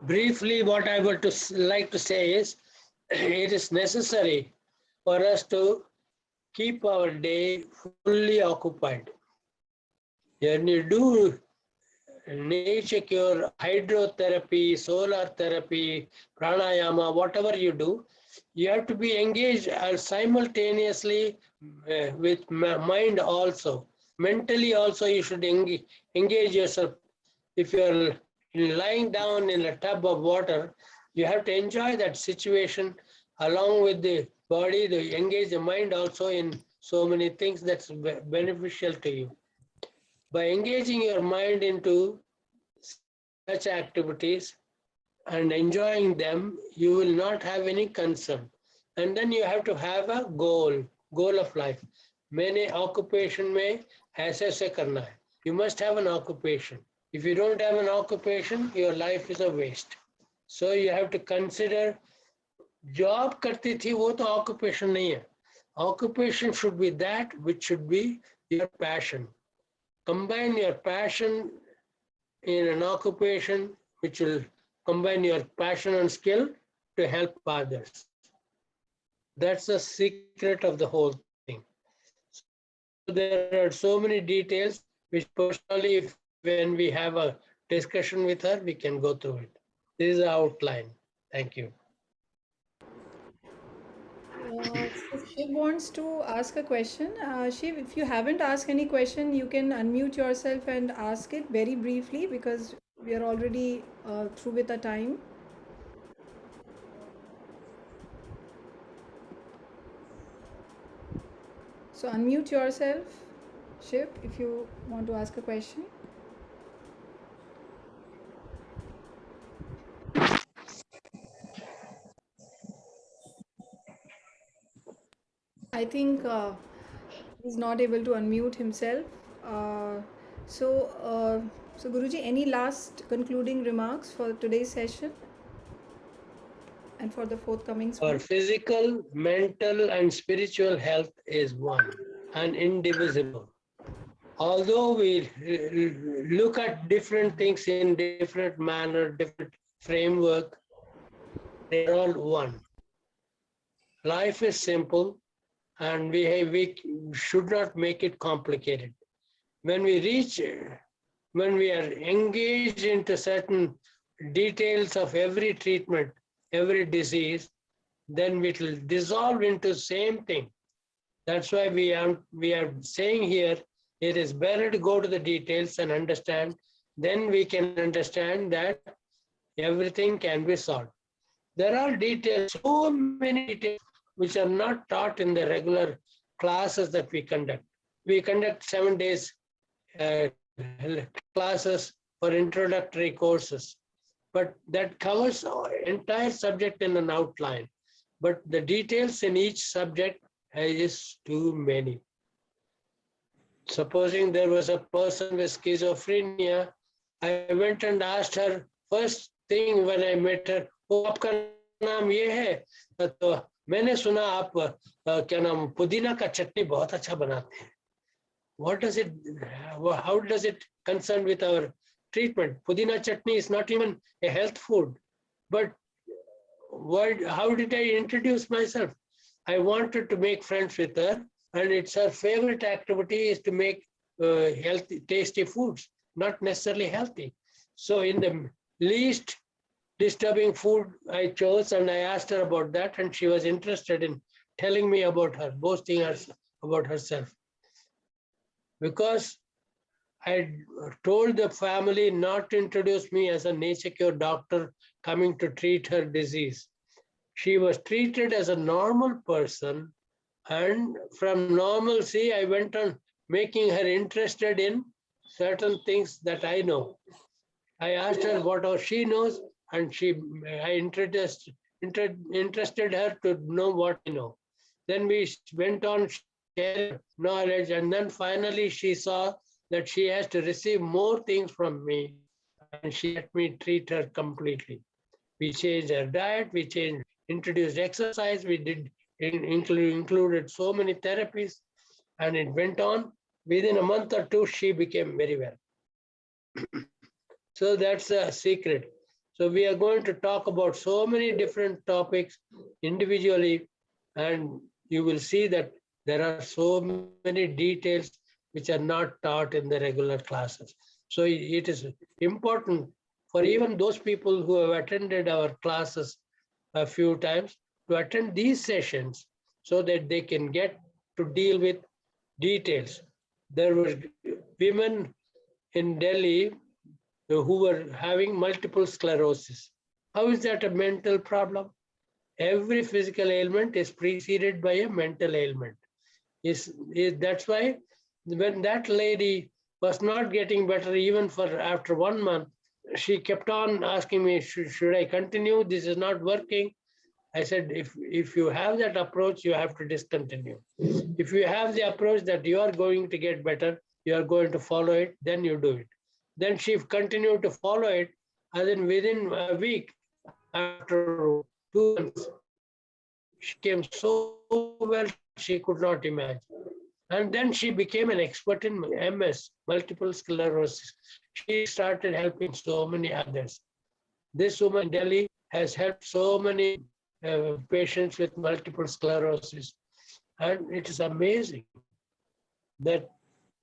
briefly, what I would like to say is, it is necessary for us to keep our day fully occupied. When you do nature cure, hydrotherapy, solar therapy, pranayama, whatever you do, you have to be engaged simultaneously with mind also. Mentally also you should engage yourself. If you're lying down in a tub of water, you have to enjoy that situation along with the body, to engage the mind also in so many things that's beneficial to you. By engaging your mind into such activities and enjoying them, you will not have any concern. And then you have to have a goal of life. मैंने occupation में ऐसे करना है. You must have an occupation. If you don't have an occupation, your life is a waste. So you have to consider, job करती थी वो तो occupation नहीं है. Occupation should be that which should be your passion. Combine your passion in an occupation which will combine your passion and skill to help others. That's the secret of the whole thing. So there are so many details which personally, when we have a discussion with her, we can go through it. This is the outline. Thank you. So Shiv wants to ask a question. Shiv, if you haven't asked any question, you can unmute yourself and ask it very briefly because we are already through with the time. So unmute yourself, Shiv, if you want to ask a question. I think he's not able to unmute himself. Uh, so Guruji, any last concluding remarks for today's session and for the forthcoming Our one? physical, mental, and spiritual health is one and indivisible. Although we look at different things in different manner, different framework, they're all one. Life is simple, and we should not make it complicated. When we are engaged into certain details of every treatment, every disease, then it will dissolve into same thing. That's why we are saying here, it is better to go to the details and understand. Then we can understand that everything can be solved. There are details, so many details which are not taught in the regular classes that we conduct. We conduct 7 days classes for introductory courses, but that covers entire subject in an outline. But the details in each subject is too many. Supposing there was a person with schizophrenia, I went and asked her first thing when I met her, "Oh, आपका नाम ये है?" तो मैंने सुना आप क्या नाम पुदीना का चटनी बहुत अच्छा बनाते हैं. What does it? How does it concern with our treatment? Pudina chutney is not even a health food, but what? How did I introduce myself? I wanted to make friends with her, and it's her favorite activity is to make healthy, tasty foods, not necessarily healthy. So in the least disturbing food I chose, and I asked her about that, and she was interested in telling me about her, boasting about herself. Because I told the family not to introduce me as a nature cure doctor coming to treat her disease. She was treated as a normal person, and from normalcy, I went on making her interested in certain things that I know. I asked her what all she knows, and I interested her to know what I know. Then we went on sharing knowledge, and then finally she saw that she has to receive more things from me, and she let me treat her completely. We changed her diet, introduced exercise, we included so many therapies, and it went on. Within a month or two, she became very well. So that's a secret. So we are going to talk about so many different topics individually, and you will see that there are so many details which are not taught in the regular classes. So it is important for even those people who have attended our classes a few times to attend these sessions so that they can get to deal with details. There were women in Delhi who were having multiple sclerosis. How is that a mental problem? Every physical ailment is preceded by a mental ailment. That's why when that lady was not getting better even for after 1 month, she kept on asking me, should I continue? This is not working. I said, if you have that approach, you have to discontinue. If you have the approach that you are going to get better, you are going to follow it, then you do it. Then she continued to follow it, and then within a week, after 2 months, she came so well she could not imagine. And then she became an expert in MS, multiple sclerosis. She started helping so many others. This woman in Delhi has helped so many patients with multiple sclerosis. And it is amazing that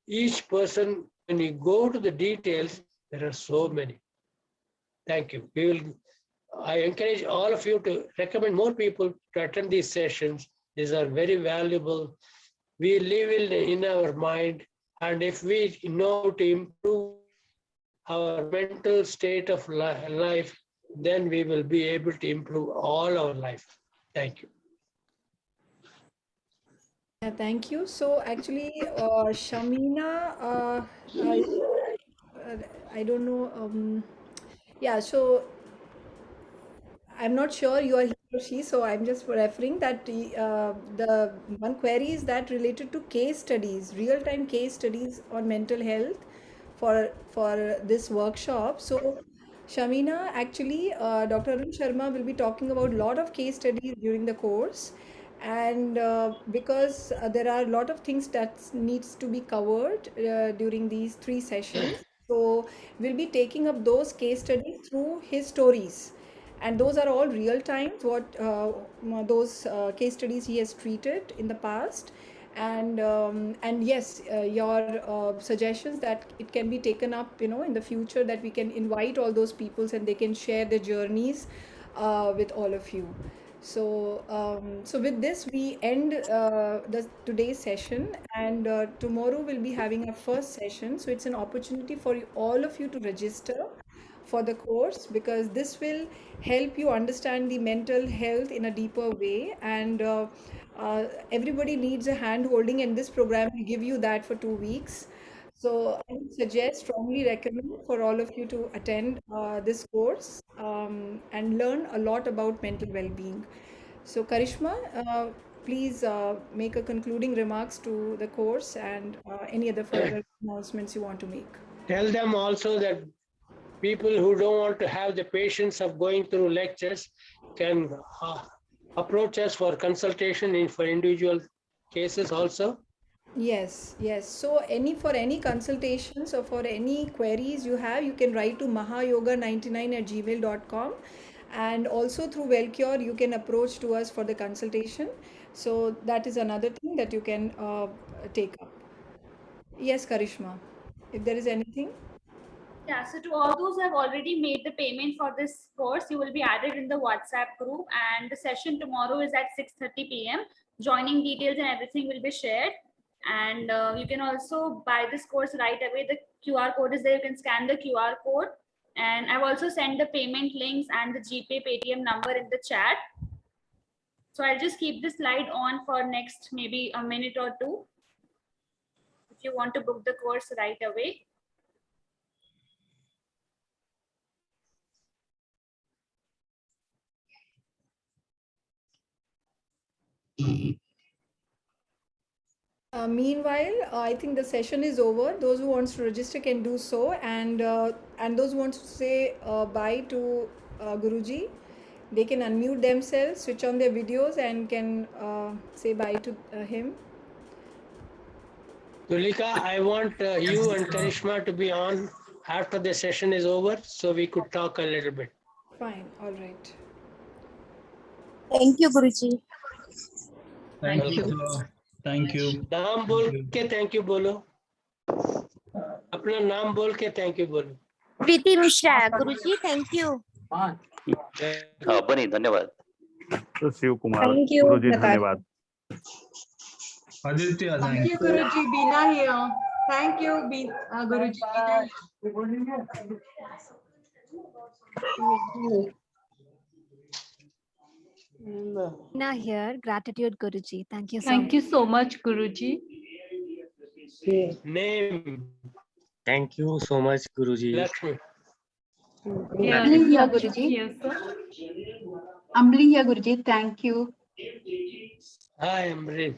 each person, when you go to the details, there are so many. Thank you. I encourage all of you to recommend more people to attend these sessions. These are very valuable. We live in our mind, and if we know to improve our mental state of life, then we will be able to improve all our life. Thank you. Yeah, thank you. So actually, Shamina, I don't know. Yeah, so I'm not sure you are he or she, so I'm just referring that the one query is that related to case studies, real-time case studies on mental health for this workshop. So, Shamina, actually, Dr. Arun Sharma will be talking about a lot of case studies during the course, and because there are a lot of things that needs to be covered during these 3 sessions, so we'll be taking up those case studies through his stories, and those are all real time what those case studies he has treated in the past. And yes, your suggestions that it can be taken up, in the future, that we can invite all those peoples and they can share their journeys with all of you. So with this we end the today's session, and tomorrow we'll be having our first session, so it's an opportunity for all of you to register for the course, because this will help you understand the mental health in a deeper way. And everybody needs a hand holding, and this program will give you that for 2 weeks. So I would suggest, strongly recommend for all of you to attend this course and learn a lot about mental well-being. So Karishma, please make a concluding remarks to the course and any other further announcements you want to make. Tell them also that people who don't want to have the patience of going through lectures can approach us for consultation for individual cases also. Yes, yes. So for any consultations or for any queries you have, you can write to mahayoga99@gmail.com, and also through Wellcure you can approach to us for the consultation. So that is another thing that you can take up. Yes, Karishma. If there is anything. Yeah, so to all those who have already made the payment for this course, you will be added in the WhatsApp group, and the session tomorrow is at 6:30 p.m. Joining details and everything will be shared. And you can also buy this course right away. The QR code is there. You can scan the QR code. And I've also sent the payment links and the GPay Paytm number in the chat. So I'll just keep the slide on for next maybe a minute or two if you want to book the course right away. Meanwhile, I think the session is over. Those who wants to register can do so, and those who wants to say bye to Guruji, they can unmute themselves, switch on their videos, and can say bye to him. Tulika, I want you and Karishma to be on after the session is over so we could talk a little bit. Fine, all right. Thank you, Guruji. Thank you, sir. Thank you. नाम बोल के thank you बोलो. अपना नाम बोल के thank you बोलो. Preeti Mishra, Guruji, thank you. बनी धन्यवाद. तो Shiv Kumar Thank you, Guruji Natasha. धन्यवाद. Aditya, Thank thank you, you. Guruji. Bina here. Thank you, Guruji. Now here, gratitude Guruji. Thank you so Thank much. you so much, Guruji. Name Thank you so much, Guruji. Lakshmi. Yeah, Ambli here, Lakshmi Guruji. here, sir. Ambli here, Guruji. Thank you. Hi, Amrit.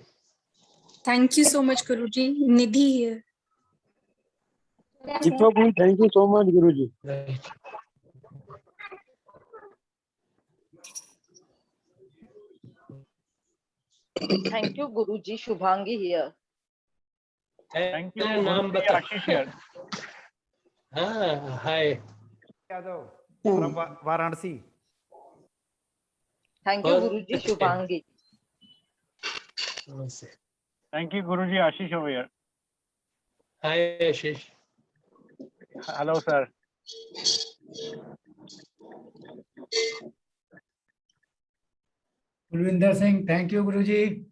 Thank you so much, Guruji. Nidhi here. Deepak, thank you so much, Guruji. Right. Thank you, Guruji. Shubhangi here. Thank you, Guruji. Ashish here. Hi. Yadav from Varanasi. Thank you, Guruji. Shubhangi. Thank you, Guruji. Ashish over here. Hi, Ashish. Hello, sir. Kulvinder Singh, thank you, Guruji.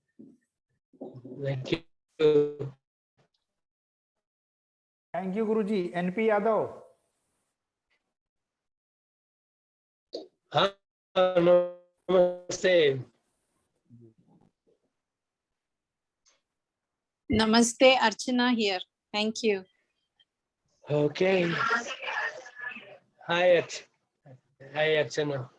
Thank you. Thank you, Guruji. NP Yadav. Namaste. Namaste, Archana here. Thank you. Okay. Hi, Archana.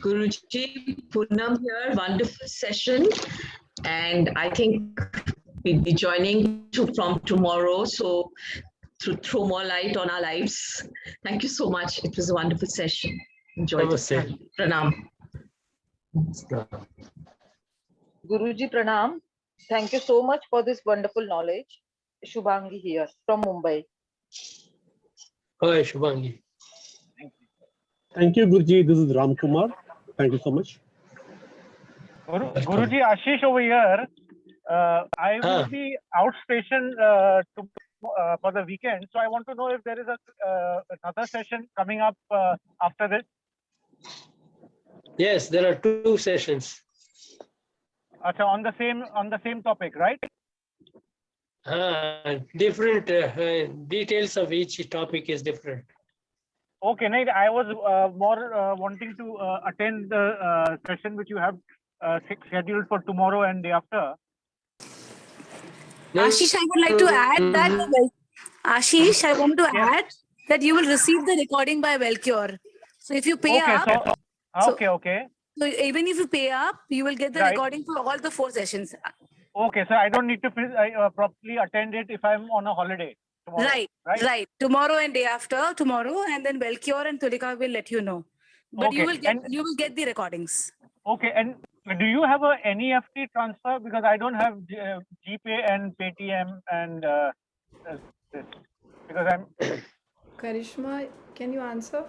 Guruji, Poonam here, wonderful session. And I think we'll be joining from tomorrow. So to throw more light on our lives. Thank you so much. It was a wonderful session. Enjoyed it. Pranam. Guruji, pranam. Thank you so much for this wonderful knowledge. Shubhangi here from Mumbai. Hi, Shubhangi. Thank you, Guruji. This is Ram Kumar. Thank you so much. Guruji, Ashish over here. I will be outstation for the weekend. So I want to know if there is another session coming up after this. Yes, there are 2 sessions. On the same topic, right? Different details of each topic is different. Okay, Naid, I was more wanting to attend the session which you have scheduled for tomorrow and day after. Ashish, I would like to add that. Ashish, I want to add that you will receive the recording by Wellcure. So if you pay up, okay. So even if you pay up, you will get the recording for all the 4 sessions. Okay, so I don't need to properly attend it if I'm on a holiday tomorrow. Right. Tomorrow and day after tomorrow, and then Wellcure and Tulika will let you know. But you will get the recordings. Okay, and do you have a NEFT transfer? Because I don't have GPay and Paytm and this. Because I'm. Karishma, can you answer?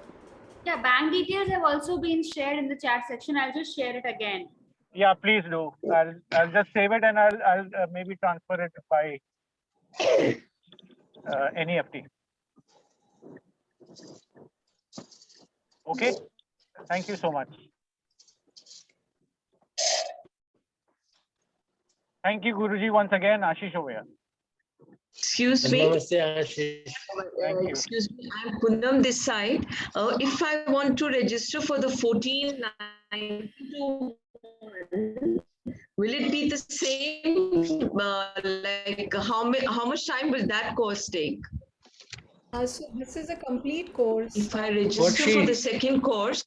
Yeah, bank details have also been shared in the chat section. I'll just share it again. Yeah, please do. I'll just save it and I'll maybe transfer it by NEFT. Okay. Thank you so much. Thank you, Guruji, once again. Ashish over here. Excuse me. Excuse me, I'm Poonam this side. If I want to register for the 1492, will it be the same? Like how much time will that course take? So this is a complete course. If I register for the second course.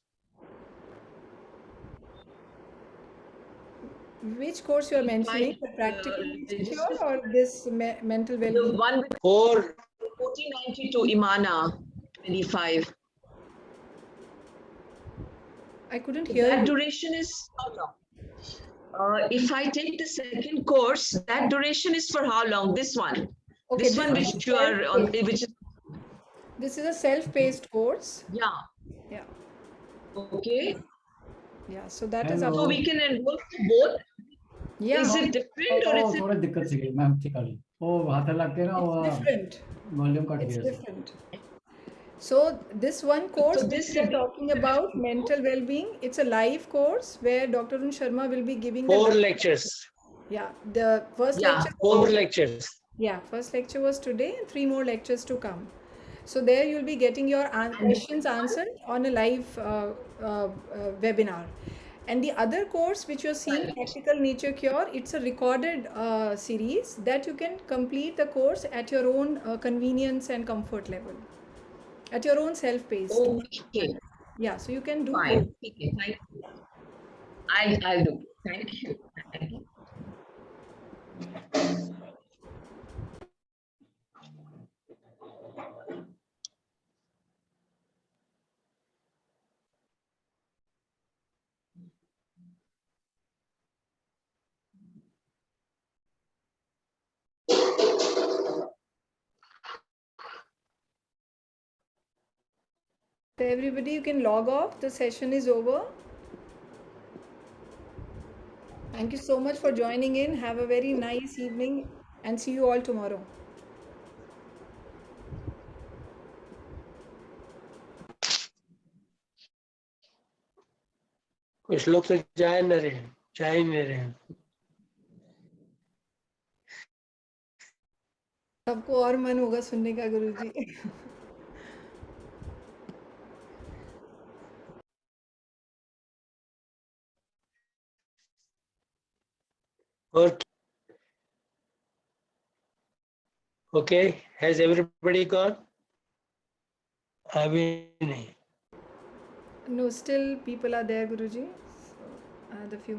Which course you are mentioning? The practical secure or this mental well-being? The one with 1492 Imana 25. I couldn't hear that you. Duration is how long? If I take the second course, that duration is for how long? This one. Okay, this one which you are on, which is. This is a self-paced course. Yeah. Yeah. Okay. Yeah. So that is up. So we can enroll for both. Yeah. Is it different or is it? थोड़ा दिक्कत सी गई ma'am ठीक है वो हाथ लग के ना वो different. वॉल्यूम कट It's गया different. So this one course which we are talking about mental well-being, it's a live course where Dr. Arun Sharma will be giving 4 lectures. Yeah, the first lecture. 4 lectures. Yeah, first lecture was today and 3 more lectures to come. So there you'll be getting your questions answered on a live webinar. And the other course which you're seeing, Practical Nature Cure, it's a recorded series that you can complete the course at your own convenience and comfort level. At your own self-paced. Okay. Yeah, so you can do Fine. both. Okay, thank you. I'll do. Thank you. Thank you. So everybody, you can log off. The session is over. Thank you so much for joining in. Have a very nice evening and see you all tomorrow. कुछ लोग तो जा ही नहीं रहे सबको और मन होगा सुनने का गुरुजी Okay, has everybody gone? No, still people are there, Guruji. So, the few